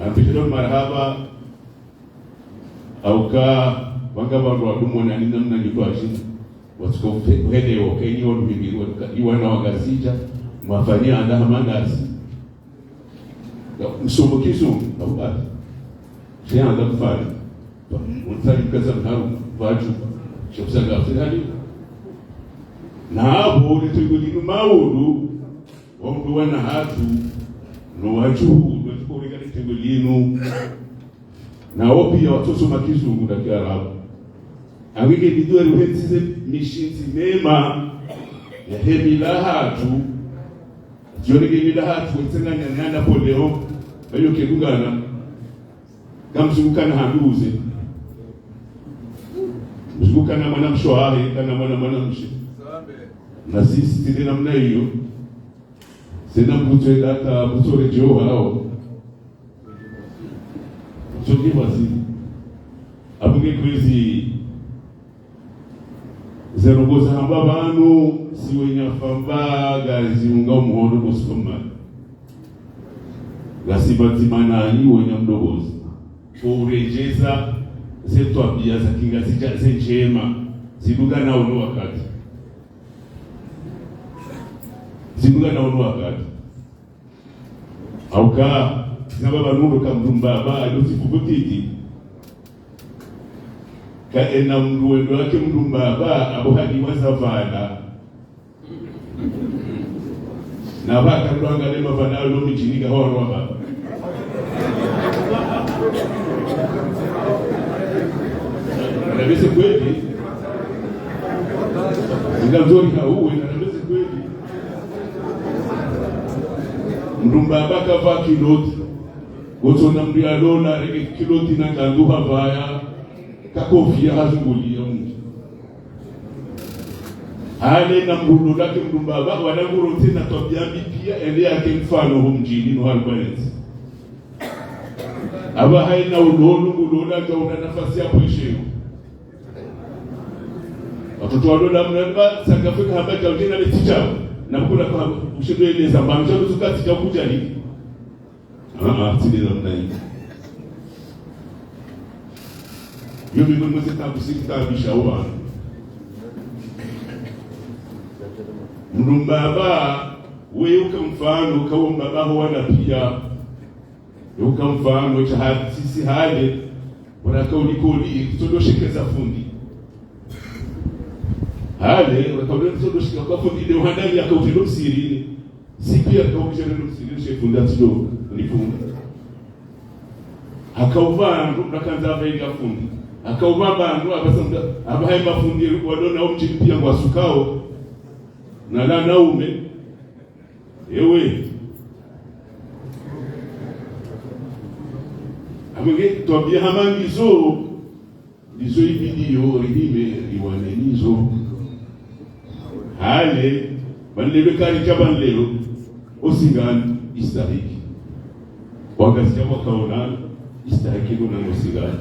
apishiro marhaba au ka wanga bandu wadumo na namna nitwashi watuko hede okeni wonu bibiru iwana wagazija mwafanyia andaha mandazi msumbukizo abubati jia anda kufari unsari kaza mharu waju shopsanga afirali na hapo nitugulinu maulu wamdu wana hatu no waju wetukorega nitugulinu na opia watoto makizungu na Kiarabu awige bidua ruhenzize mishinzi mema ya hemila hatu jionege hemila hatu wetsenganya na Napoleon bayo kedugana kamzungukana handuze mzungukana mwana mshoahe kana mwana mshi na sisi tinde namna hiyo sina mtu data mtore jo hao choki wasi abuge kwezi zerogoza hamba banu siwenya famba gaziunga umuhondo musoma gasibatimana ni wenya mdogozi urejeza zetu abia za kingazi zenjema ziduga na ono wakati auka nababa nundo kamdumba ba yosifukutiki ka ena mruendo wake mdumba ba abuhadi wazavana na ba kadwanga lema vana lo michiniga horo ba na bese kweli ngazori hauwe na bese kweli mdumba baka va kiloti goto na mria lola rege kiloti na kanduha vaya kakofia hazungulia mji hale na mrudo lake mdumba baka wananguro tena tobiambi pia ele yake mfano mjini no albanese aba haina ulolu ulola kauna nafasi ya kuishi watoto wadola mnamba sakafika haba kaujina letichao na kula kwa ushidoeleza mbamsha tukati cha kujali tini namna hii yo mimi mweze kusikitabisha wana mnumbaba wewe ukamfano kawa mbaba wana pia ukamfano cha sisi hali wanaka ulikoli kutodoshekeza fundi hale wakaona kutodosheka kwa fundi ndio handali akautendo sirini si pia kaujana ndo sirini shefunda tido nifunga akauvaa ndo kanza venga fundi akauvaa bando abasanga abahe mafundi wadona umchini pia kwa sukao na la naume ewe amenge tobia hamangizo lizo ibidio rihime riwanenizo hale banlebe kari kabanlelo osigani istahiki wakasikia wakaona istahiki kuna osigani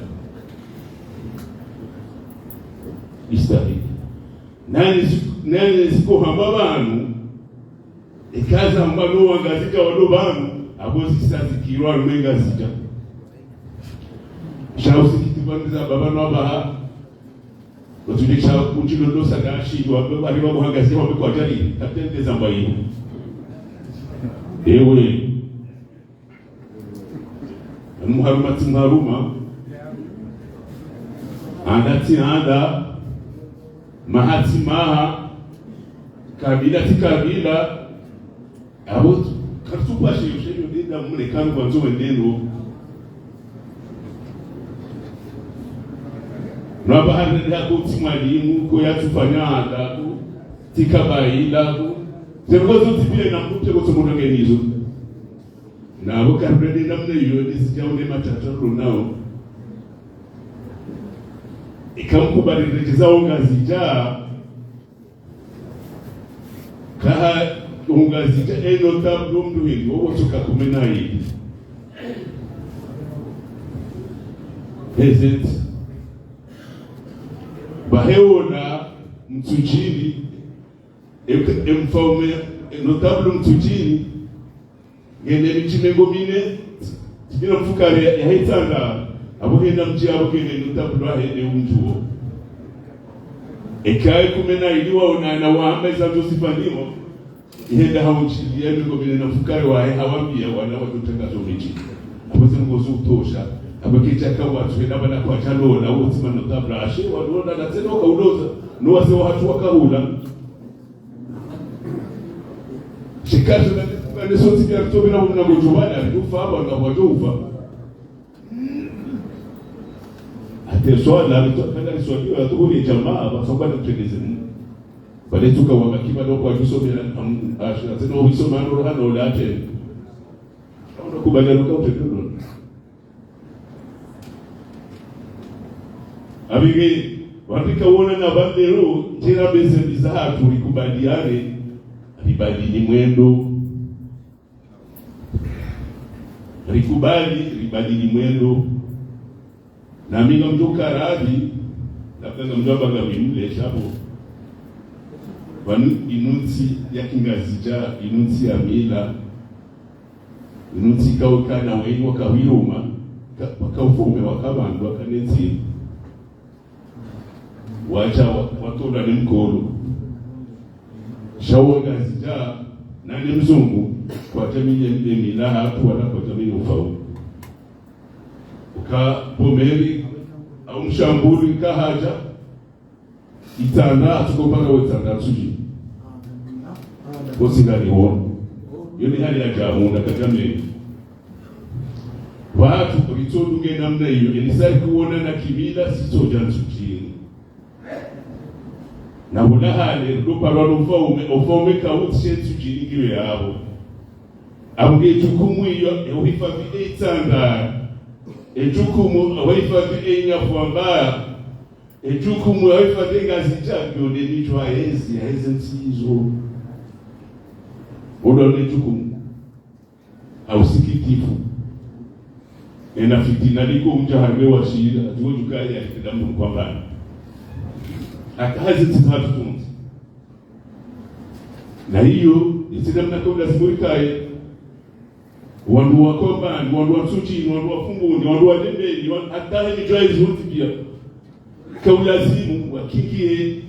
istahiki nani siko hamba banu ikaza mbano wangazika wado banu abozi sazikirwa rumengazika shausi kitibandiza baba n'abaha batudisha kunjilo dosa gashi wabari bamuhagaze wabwe kwa jari tatendeza mbayi ewe muharumati mharuma andati anda mahati maha kabila tikabila abo kartupa shiro dinda mune kanu kwanzo wendeno Naba hande yako timwalimu ko yatufanya andako tikabaila ko zerozo tipile na mute ko tumurangenizo nabo karbrede namne yone sijaone matatu nao ikamkubalirejeza ongazija kaha ongazija eno tablo mduhili wowo tukakumena hili Hezet baheona mtujini emfaume notable mtujini ngene michimengo mine tibira mfukare ya hitanga abohenda mji abo kene notable ahende umjuo ekaye kumena iliwa onana waamba za Josephanimo ihenda hauchili ya ngo mine na mfukare wa hawambia wana watutanga zomichi abaze ngozo utosha abakicha kawa tuenda bana kwa chalo na wote notable ashe wadona na tena kaudoza no wase watu wakahula shikazo na soti vya kutobina muna kujubana alikufa hapa ngabwajufa ateswala alitoka liswaliwa yatubuli jamaa basoba kutegeze bale tuka wakakiba ndo kwa tusomera ashira tena ubisoma ndo hano late ndo kubanya ndo utetuno abige wapika wona na bandero tena beze bizaha tulikubaliane ribadili mwendo ribadili mwendo na minga mtoka radhi labda mjomba ngawimle shabo wanu inunsi ya kingazija inunsi ya mila inunsi kauka na wengi wakawiruma wakaufume wakabandu wakanensi wacha watola ni mkolo shawo ngazija nani mzungu kwa jamii ya mila hapo wala kwa jamii ufau uka pomeri au mshambuli kahaja itanda tukopanga wetanda tuji kosigani ho yoni hali ya jamuna kajamii watu kulitodunge namna hiyo elisai kuona na kibila sitoja nchini na wala hali ruparwa ufaume kauti tujingiwe yabo abwe tukumu iyo uhifadhi itanda ejukumu uhifadhi enyafuamba ejukumu uhifadhi ngazija byone nichwa hezi nsizo udone jukumu au sikitifu ena fitina liko mjaharwe wa shira tuojukali ya kidamu kwamba akazi titatu tunzi na hiyo isidamna kaula simuikaye wandu wakomba wandu watsuchi wandu wafungundi wandu wadembeli hata ni joyce huti pia kaulazimu wakikie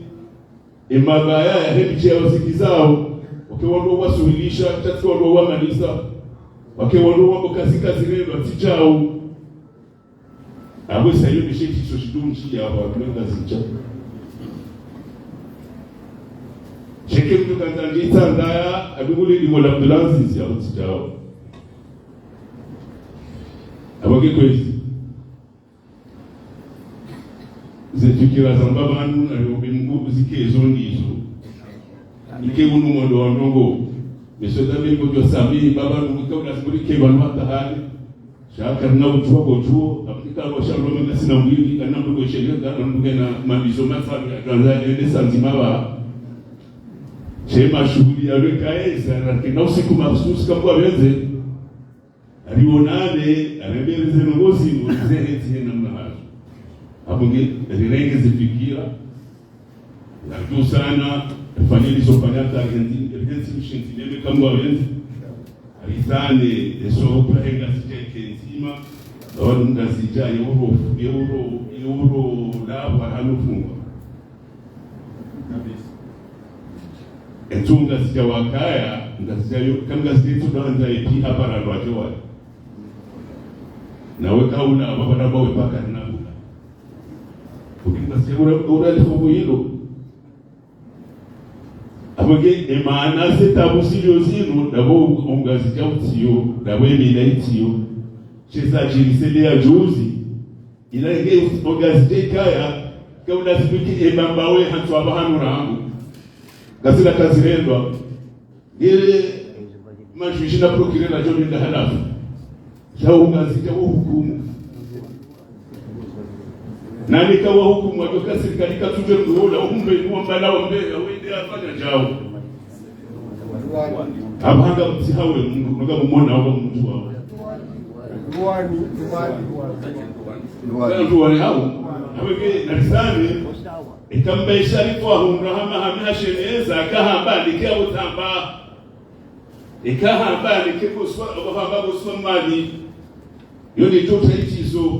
emagaya ya hebi ya wasikizao wakiwando wasuhilisha tatu wando wa manisa wakiwando wako kazi rendo atijao abo sayo bishiki soshidunchi ya wakulenga zicha sheke mtu kanzangita ndaya aduguli limola ambulance ya atijao abage kwezi zetukira zamba banu aliobe mgubu zike zongizo ike unu modo wanongo mesoda mimbo kwa sami baba nunguka unasiburi ke banu hata hali shaka na utuwa kotuo apika kwa shalome na sina mwili kana mdogo sheria kana mdogo na mabizo mafami ya Tanzania ende sanzima wa chema shughuli ya wekaeza na usiku mahsusi kama wenze alionane alebeleze ngozi ngozi heti namna hapo hapo ngi rirenge zifikira na tu sana fanyeni sofanya ta Argentina mshintileme kama wenze alizane esopa henga siteke nzima wao ngazija euro la halufungwa etunga sijawakaya ngasijayo kanga situ danza eti hapa na wajua na weka una baba na bawe paka na una ukingasiura lifogo hilo abage emana setabu silozino dabo ongazija utiyo dabo emilaitiyo cheza jirisele ya juzi ilage ongazija kaya kauna sipiki emambawe hantu abahanu rangu gasira kazirendwa ile majuji na procureur na joni nda halafu yao ngazija hukumu nani kawa hukumu watoka serikali katuje mdola umbe mwambala wambe wende afanya jao abanga msihawe Mungu ngoga mumona wao mtu wao duani hao aweke narisani ikambe sharifu wa humrahama hamina sheneza kahamba nikia utamba ikahamba nikikoswa abahamba boswa mali yoni tota ichizo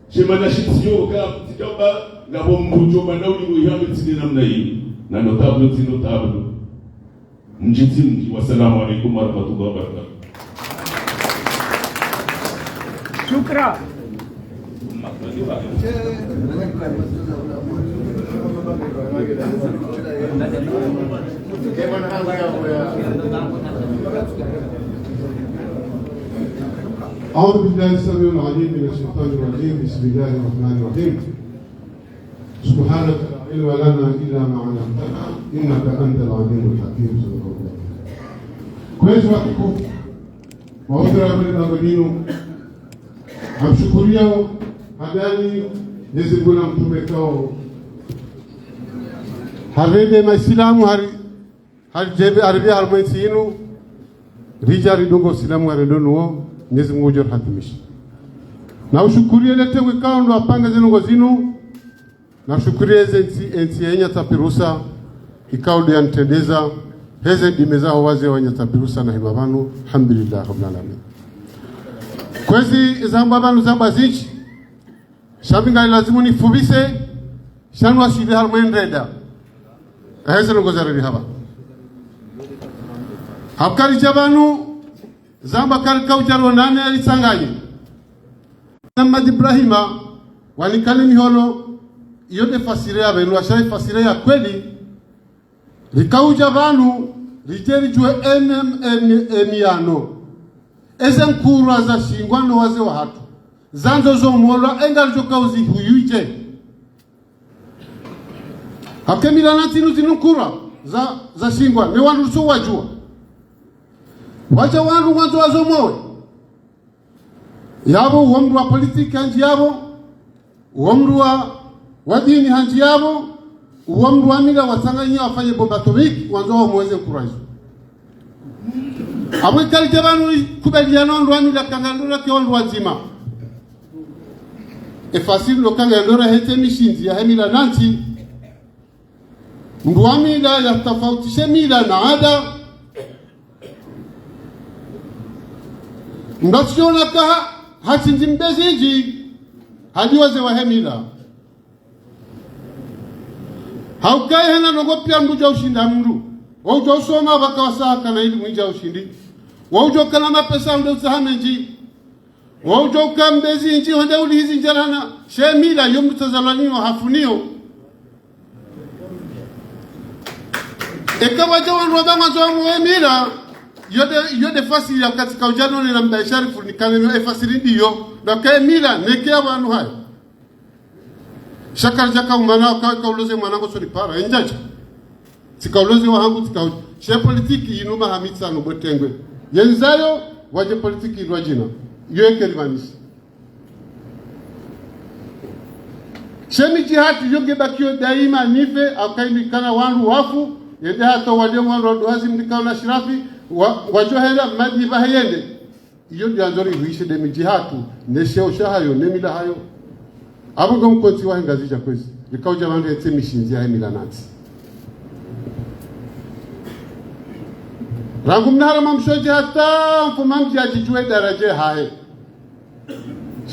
chemana shitiyo ka tikamba ngabo mbujo banauli muhimu tini namna hii na notable mjiti wasalamu alaykum wa rahmatullahi wa barakatuh. Shukran. أعوذ بالله السميع العليم من الشيطان الرجيم بسم الله الرحمن الرحيم سبحانك لا علم لنا إلا ما علمتنا إنك أنت العليم الحكيم صلى الله عليه وسلم. كويس وقتكم وأدرى بالأولين amshukuria hadani nizibuna mtume kao harebe maislamu hari jebe arabi armaisinu rijari dongo islamu haredono Mwenyezi Mungu jor hatimisha na ushukurie lete wikao ndo apanga zinongo zinu na ushukurie zensi enya tapirusa ikao ndo yantendeza heze dimeza waze wanya tapirusa na himabanu alhamdulillah rabbil alamin. Kwezi zamba banu zamba zichi shabinga lazimu ni fubise shanwa shide harmendreda heze no gozare haba hakari jabanu zamba kal kaujaro nane alisanganye Muhammad Ibrahima walikale ni holo yote fasire ya benu ashai fasire ya kweli likauja banu rijeri jwe emiano eze nkura za shingwano waze wa hatu zanzo zo mwolwa engal joka uzi huyuije hakemila natinu zinukura za shingwa me wandu so wajua wacha wandu wanzo wazo mwowe yabo uomru wa politiki hanji yabo uomru wa dini hanji yabo uomru wa mila wasanganya wafanye bomba atomiki wanzo wa mweze nkura Abwe kalite banu kubaliana ndo ani la kangandora ke ndo wazima e facile lo kangandora hete mishinzi ya hemila nanti ndwami la ya tofautisha mila na ada ndachiona ka hati ndimbeziji hadi waze wa hemila haukai hena nogopia mbuja ushinda mndu waujo usoma wakawasaka na ili mwija ushindi waujo kana mapesa mdo usahamenji waujo ukambezi inji honde uli hizi njarana shemila yomutazalaniyo hafunio ekawaja wanroba mwazo mwemila yode fasili ya katika ujano ni na mbaisharifu ni kaneno fasili ndiyo na kaya mila nekea wanu hayo shakar jaka umana kauloze mwanango soni para enjaja sikauloze wahangu tikauloze she politiki inuma hamitsa nubotengwe yenzayo waje politiki ilwajina yoeke limanisi shemi jihati yoge bakio daima nife akaimikana wangu wafu yende hata walio wangu wazi mdikao na shirafi wajohela madi bahayende iyo ndianzori huishe demi jihatu neshe ushahayo nemila hayo abungo mkonti wa ngazija kwezi likauja wandu yete mishinzi ya emila nati rangu mnahara mamshoji hata mfumamji ajijue daraje hae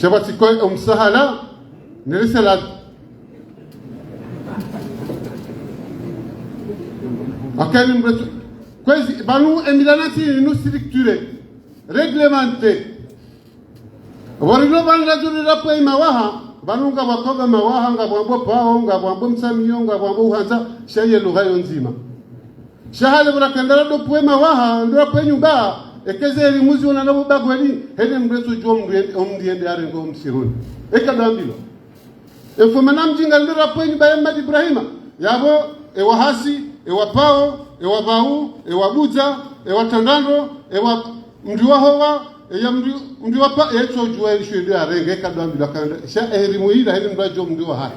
shabati koi umsahala nirisela akani mbretu kwezi banu emila nati inu stricture reglemente warilo banladuri rapo imawaha banunga bakoga mawaha nga bwambo pao nga bwambo msamiyo nga bwambo uhanza shaye lugha nzima shahale burakandara do poema waha ndo po nyumba ekeze elimuzi ona nabo bagweli hele mbreso jo omdiende arengo msiruni ekadambilo efomana mjinga ndo rapo nyumba ya Madi Ibrahima yabo ewahasi ewapao ewabau ewabuza ewatandando ewa mdiwahowa ya mdiwapa echo jua elishwe arenge kadambilo kanda sha elimu ila hele mbajo mdiwa haya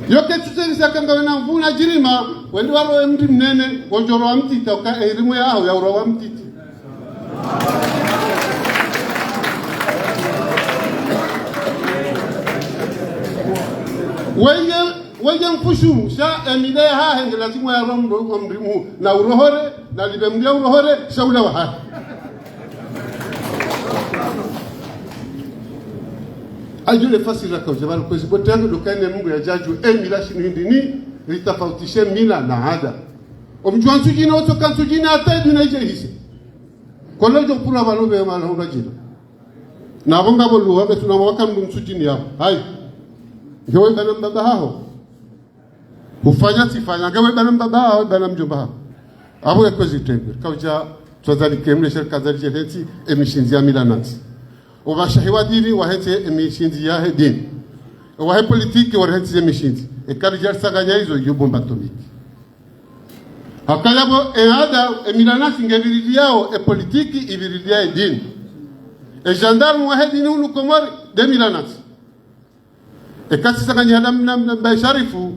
yoke tutengisa kanga wena mvuna jirima wendi waro mdi mnene wonjoro wa mtita uka elimu yao ya uro wa mtiti wenge mfushu sha emile haa henge lazimu ya romdo uko mdimu na urohore na libe mdia urohore sha ule wa haa ajule fasila kwa jabalu kwezi botango dokane mungu ya jaju mila shinu hindi ni litafautishe mila na ada omjua nsujina otoka nsujina hata iduna ije hisi kwa lojo mpuna walobe ya malahunga jina na wonga bolu wabe tunamwaka mdu nsujini yao hai ngewe bana mbaba hao ufanya sifanya ngewe bana mbaba hao bana mjomba hao abu ya kwezi tembe kauja tuwazali kemle shirika zali jeleti emishinzi ya mila nati Obashahiwa dini wahente emishinzi ya dini. Wahe politiki wahente emishinzi. Ekari jarsaganya hizo yubomba atomiki. Hakalabo eada emilanasi ngebiridi yao politiki ibiridi ya dini. Gendarme wahe dini unu komori demilanasi. Kasi saganya hadam baisharifu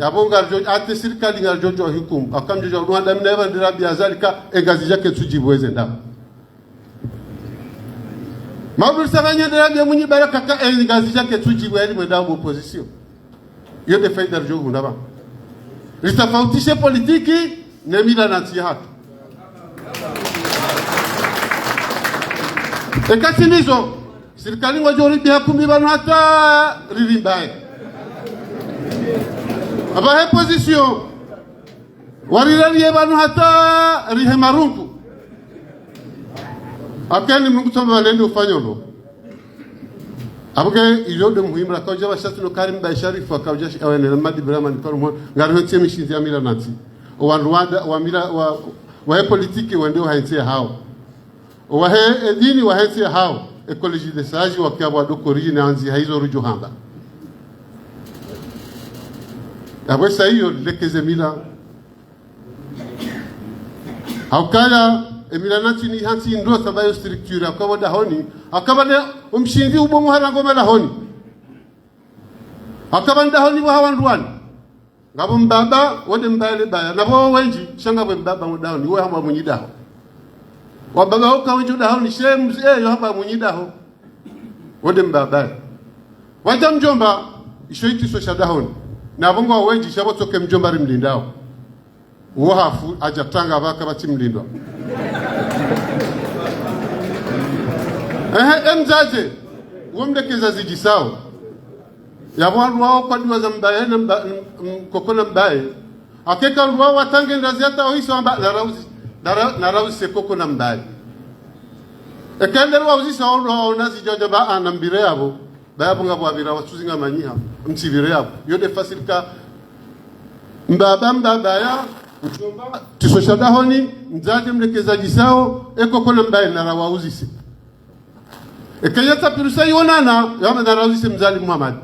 yabonga ate serikali ngarjojo hukumu. Akamjojo Rwanda mneva ndirabi azalika egazi yake tujibuweze ndamu. Maudul saganya darabi munyi baraka ka gazi yake tujibu elimu ndamu opposition. Yote faida jogu ndaba. Litafautishe politiki na mila na tihatu. Ekati nizo serikali wajori biha kumi banu hata rilimbaye. Aba he position warirali banu hata rihemarungu. Akeni mungu tamba lende ufanyolo. Abuke ilode muhimu la kauja washatu no karim ba sharifu akauja awene Madi Ibrahima ni karumo ngaro tie mishinzi ya mila nati. Wa Rwanda wa mila wa politiki wende haintia hao. Wa he dini wa haintia hao. Ekoloji de saji wa kia wadoko origine anzi haizo rujo hamba. Abwesa hiyo lekeze mila. Haukaya emila nati ni hansi ndo sabayo structure akawa dahoni akaba umshindi ubomu harango dahoni akaba dahoni wa hawanduani ngabo mbaba wode mbale baya nabo wenji shanga bwe mbaba mudahoni we hamba munyidaho wa baba uka wenji dahoni shem yo hamba munyidaho wode mbaba waja mjomba ishoiti so shadahoni na bongo wenji shabo toke mjomba rimlindao uhafu ajatanga baka batimlindwa mzaze womde kizazi jisao ya wandu wao kwa diwa za mbaye na mkokona mbaye akeka wandu wao watange ndaziata oiso amba na rauzi sekoko na mbaye ekende rauzi sa wandu wao nazi joja ba anambire yabo bayabu ngabo wabira wasuzi nga manyiha msibire yabo yode fasilika mbaba ya mchomba tisosha dahoni mzaje mlekezaji sao ekoko na mbaye na rawauzi se ekayata pirusa yonana yama na rauzi se mzali Muhammad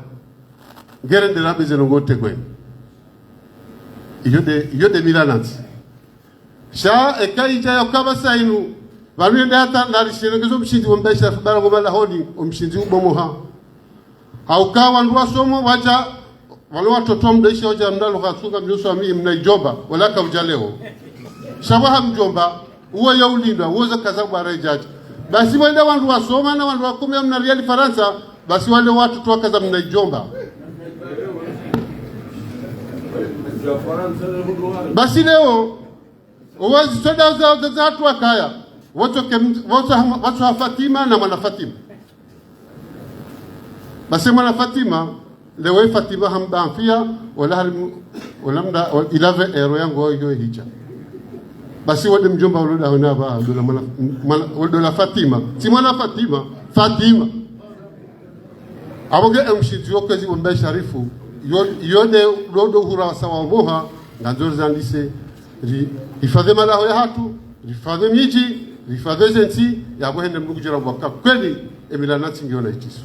ngere de rabe zenongote kwe iyo de milanansi sha ekaija yakaba sainu balwenda hata nalisherekezo mshindi wa mbaisha fubara ngoma honi umshindi ubomoha haukawa ndwa somo waja wale watoto mdaisha waja mdalo kasuka mjuso ami mnaijomba wala ka ujaleo shabaha mjomba uwe ya ulindwa uweza kaza bara jaji basi wale wandu wasoma na wandu wakome mna riali Faransa basi wale watu tu wakaza mnaijomba basi leo uwazi soda za watu wakaya watu wa Fatima na mwana Fatima basi mwana Fatima leo Fatima hambafia wala mda ilave ero yangu hiyo hija basi wade mjomba uloda honaba dola Fatima si mwana Fatima aboge mshiti yokazi wambaye sharifu yode lodo hura sawa moha nganzori zandise hifadhe malaho ya hatu hifadhe miji hifadhe zensi yabo hende mnukujira mwaka kweli emilanati ngiona itisu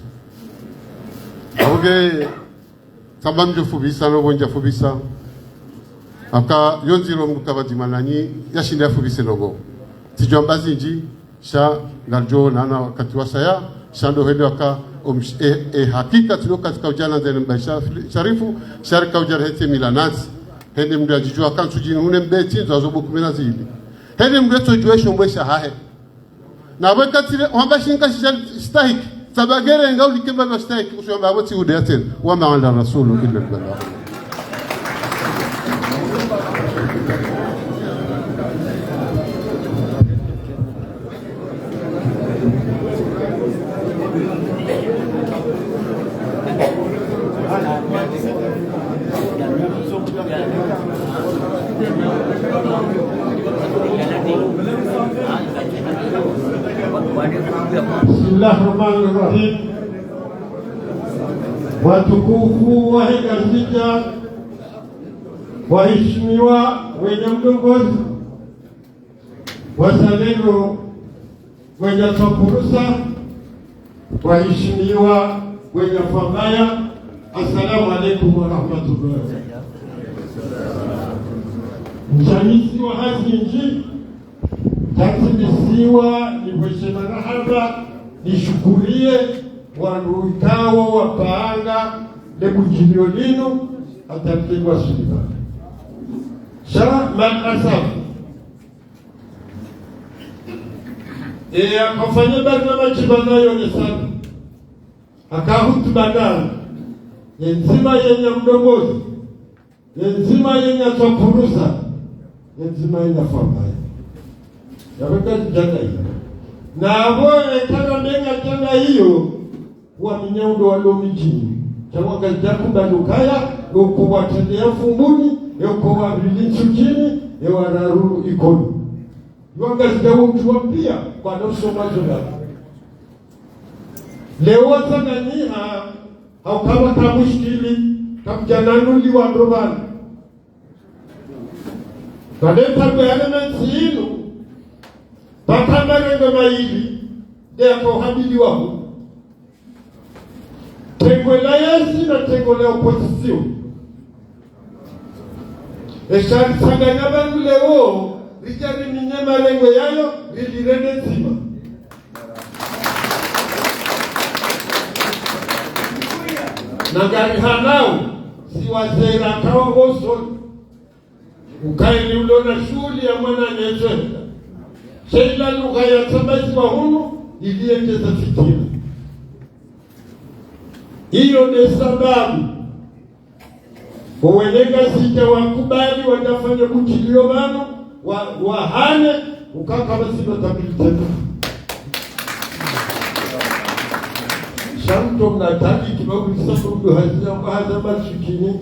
aboge sabamjo fubisa no bonja fubisa aka yonziro mukabadi manani yashinda fubise nogo tijambazi nji sha ngarjo nana wakati wasaya shando hende waka hakika tuno katika ujana zene mbaisha sharifu sharika ujarhete milanati hende mdu ajijua kansu jini hune mbeti nzazobu kumena zili hende mdu eto juesho mbwesha hahe na wakatile wambashi nka stahiki sabagere nga ulikeba wa stahiki usuwamba wati udeaten wama ala rasulu illa billah Bismillahirrahmanirrahim. Watukufu wa Hekazija, waheshimiwa wenye mdongozi, wazalendo wenye Twapurusa, waheshimiwa wenye Fambaya, assalamu alaikum wa rahmatullahi. Mchanisi wa hazinji tatimisiwa ni weshema na haba nishukurie wanuikawo wapaanga lekujilio linu atapigwa sulima sha malasafu akafanya barna machibanayo ni sana akahutu badala yenzima yenye mdogozi yenzima yenye Twapurusa yenzima yenye Fambaya yaweka jana hiyo na aboe kana menga jana hiyo wa minyaundo wa lomijini chawa gajaku balukaya uko watendea fumbuni yuko wa bilinchukini ewa naruru ikonu yuanga zidawo mtuwa pia kwa noso majola leo Tanzania haukawa kamushkili kamjananuli wa ndobani kadeta kwa elementi hilo Bakambarenga maili Deko habili wahu Tengo la yasi na tengo la opposition Eshari sanganya bangu leo Rijari minyema lengo yayo Rijirene zima Nagari hanao Siwazera kawa hoso Ukaili ulona shuli ya mwana nyezenda Sheila lugha ya sambazi wa hunu iliendeza fikira. Hiyo ni sababu uwenega sija wakubali watafanya kuchilio mano wahane ukaka wasima tabili tena. shamto mnataki kibabu kisabudu hazina baadha mashikini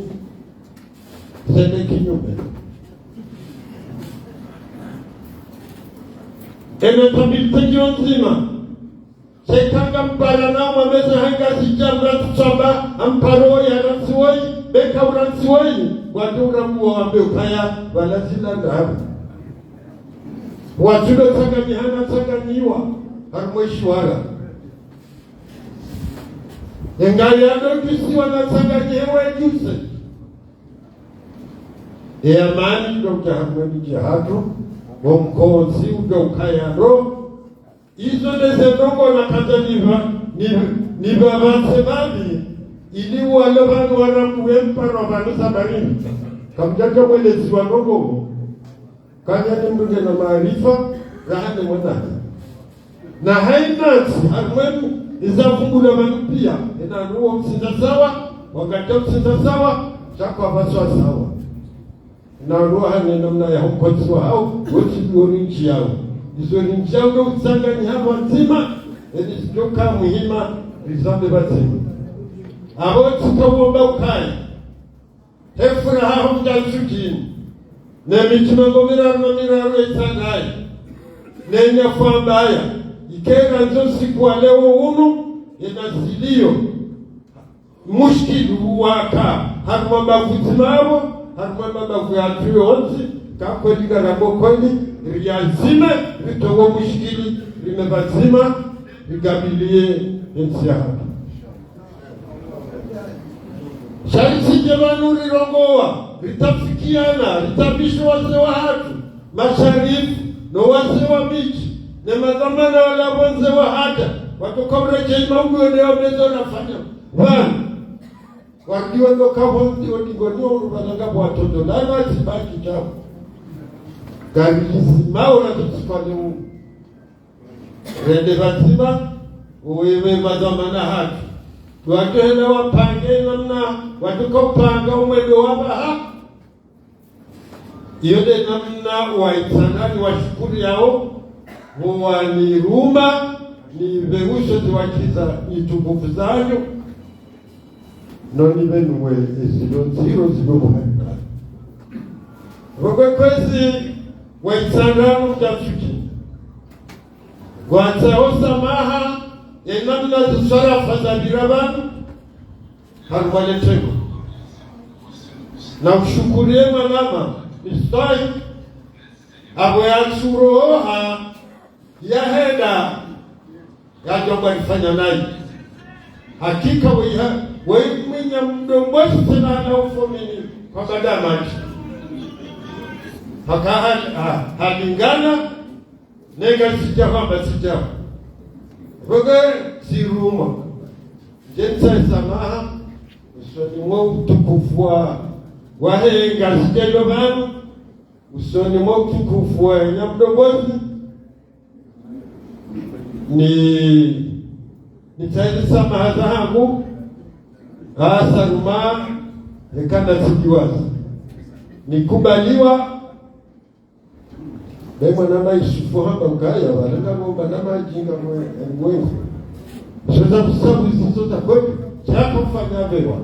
sende kinyume ene tabitaji nzima sekanga mpara na mwameza hanga sijamra tuchamba amparo ya rasuwai beka urasuwai watu uramuwa wambe ukaya walazila ndahabu watulo tangani hana tanganiwa harumwishwara engali adokisiwa na tanganyewe juse amani ndo harumweni jihatu womkonsi udo ukaya ro izo nezenongo na kataniva ni babanse babi ili wale banu waramuwe mpano banu sabarini kamjaka mwelezi wa nongo kanya ni mduge na maarifa rahane mwanani na hainati harumwenu izafungula banu pia inanuwa msinda sawa wakati msinda sawa chako abaswa sawa inanuwa hane namna ya hukotiwa hao wote biori nchi yao izo ni nchi yao usanga ni hapa nzima edi sijoka muhima rizambe batima abo tukawomba ukaya hefura hao mjasukini ne michimango miraru etangai ne nyafambaya ikera nzo siku wa leo unu inazilio mushkilu waka haruma bavutimabo haruma babu yatuwe onzi kako ligarabo kweli riyazime ritogo mushkili rimebazima rigabilie ensi yako sharisi jemanu rirongowa ritafikiana ritabisho wase wa hatu masharifu no wase wa michi ne madhamana wala wanze wa hata watukaureke imaungu eneo mezo nafanya wana wakiwa ndo kahondi odigonio urubanaga watoto lana atibaki chao garizi maura tutsipane u rende vatima uwewe madhamana hatu tuwatohela wapange namna watukopanga umwendo wabaha iyo de namna waitsanani washukuri yao waniruma ni veusho ziwakiza itukufu zanyu noni venuwe ezilo ziro zilomuhaika kwezi waitsanani mjafiki watsaho samaha enamna ziswarafa za birabanu harumaletego na ushukurie manama istai abo yatsuroha yaheda yajomba nifanya nayi hakika weimwinya mdombozi tena na ufomini kwa badamaji haka halingana nega sijahamba sijaha Roge siruma jensa samaha usoni mwa utukufu wa henga sijelo banu usoni mwa utukufu wa nyamdogozi nitaili samaha zangu asaruma hekanda sijiwazi nikubaliwa Bema nama isufu hamba ukaya walanga ngomba nama jinga mwengu Soza kusabu isisota kwetu chako mfanya vewa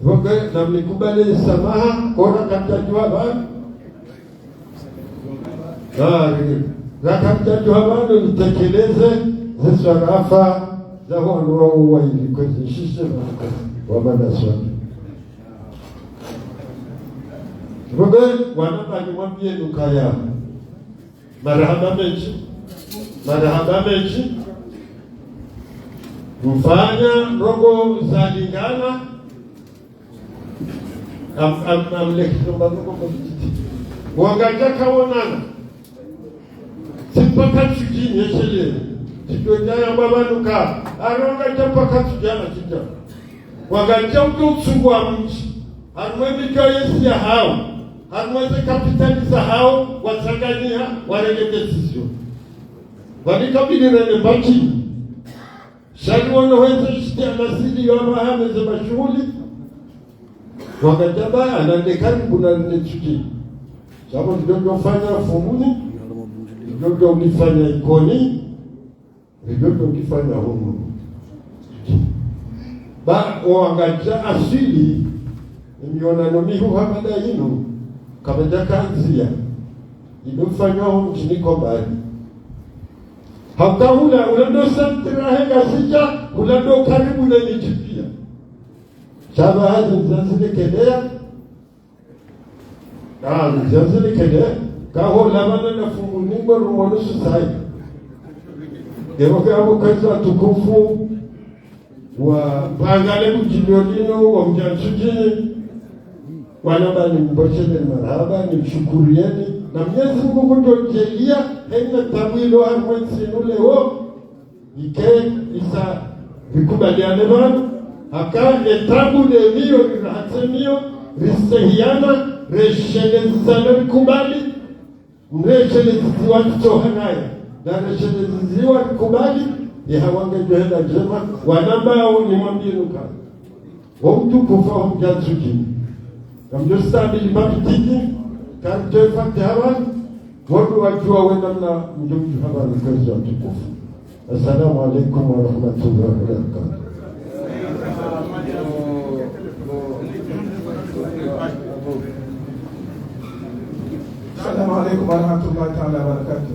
Voke na mnikubale samaha kora kamtajua bani Rakamtajua bani nitekeleze Zesu arafa za huanuwa uwa ili kwezi shishe wabanda swami Voke wanaba ni wambie nukaya marahaba mechi mfanya rogo za lingana amlekitomba rogo mkiti wangaja kawonana simpaka chujini yeshele chitwenjaya mbabanuka arongaja mpaka chujana chija wangaja utungu wa mchi harumwemika yesi ya hao Harumweze kapitali za hao watangania warege desisyon walikabili rene mbaki shali wanaweze shiti anasili ya mahameze mashughuli wakajaba anandekaribu na rene chuki sababu ndio ufanya fumuni ndio ulifanya ikoni ndio ulifanya humu oangaja asili imionano mihu hamada inu kamenda kanzia inufanywa mjini Kombani hakahula ulando santirahe gasija ulando karibu na nijipia chaba hazi mzanzile kedea mzanzile kedea kaho lamana na fungunimbo rumonu susai Demoka hapo kazi watukufu wa pangale mjiliolino wa mjansujini wanaba ni mboshele marhaba ni mshukurieni na Mwenyezi Mungu kutojelia hena tabwilo harmwensi nuleo ike isa vikubaliane vanu haka etabu levio rirahatemio risehiana reshelezizana vikubali mresheleziziwa tutohanaya na reshelezizwa kubali yahawange johenda jema wanambao ni mwambinuka wamtu kufa mjansujini na mjostabili mabitiki kanto fatihawa wadu wajua wenda na mjumju habari kwezi wa tukufu. Assalamu alaikum wa rahmatullahi wa barakatuh. Assalamu alaikum wa rahmatullahi wa barakatuh.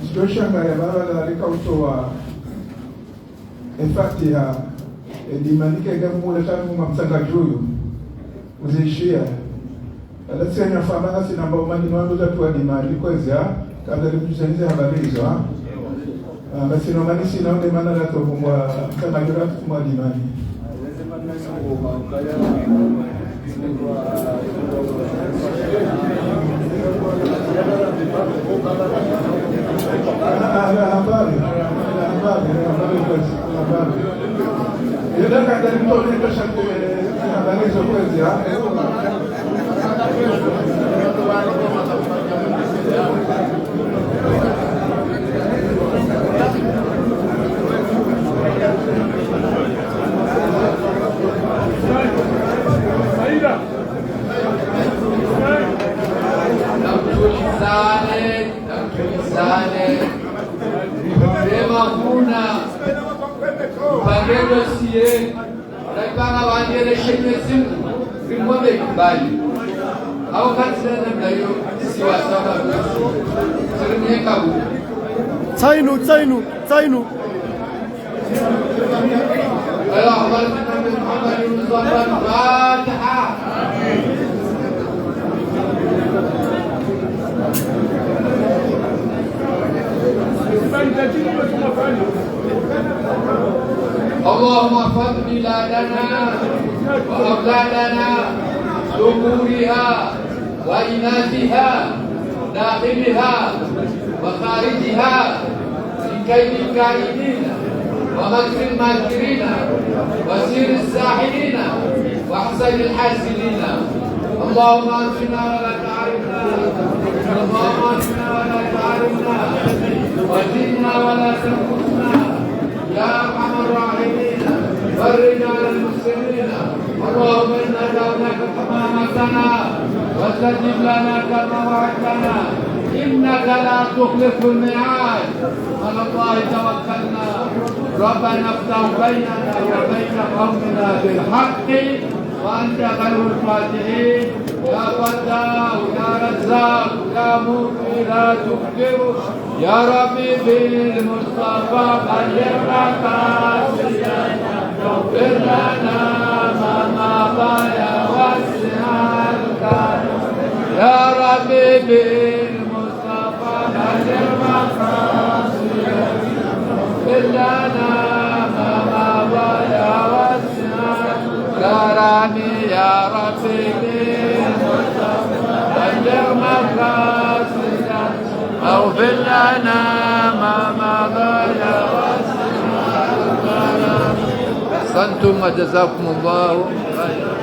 Msitoshanga ya baba dalika utowa Fatiha edimanike gamu le tanu mamsanga juyu uzishia alasenya famana sina mbao mani mwanzo za tuwa dimani kwezia kabla likusanize habari hizo basi no mani sina onde mana la to kumwa kama jura kumwa dimani Yada kada mtoni tosha habari hizo kwezia Namtulizane sema kuna mpangendo siye naipanga wanyele shenye simu vimwombe kubali au katika namna hiyo siwa sawa sirimiye kabu Tainu Allahumma salli ala Muhammadin wa Fatiha اللهم احفظ بلادنا وأولادنا ذكورها وإناثها داخلها وخارجها من كيد الكائدين ومكر الماكرين وسير الساحرين وحسد الحاسدين اللهم انصرنا ولا تعرفنا اللهم انصرنا ولا تعرفنا وزدنا ولا تنقصنا يا ارحم الراحمين والرجال المسلمين اللهم انا دعوناك كما امرتنا واستجب لنا كما وعدتنا انك لا تخلف الميعاد على الله توكلنا ربنا افتح بيننا وبين قومنا بالحق وانت خير الفاتحين يا فتاح يا رزاق يا مغفر لا تكفر يا ربي بالمصطفى خيرنا قاسينا اغفر لنا ما مضى يا واسع الكرم يا ربي بالمصطفى خيرنا قاسينا اغفر لنا ما مضى يا واسع كرامي يا ربي بالمصطفى أجر مقاصدنا اغفر لنا ما مضى يا واسع الكرم أحسنتم وجزاكم الله خيرا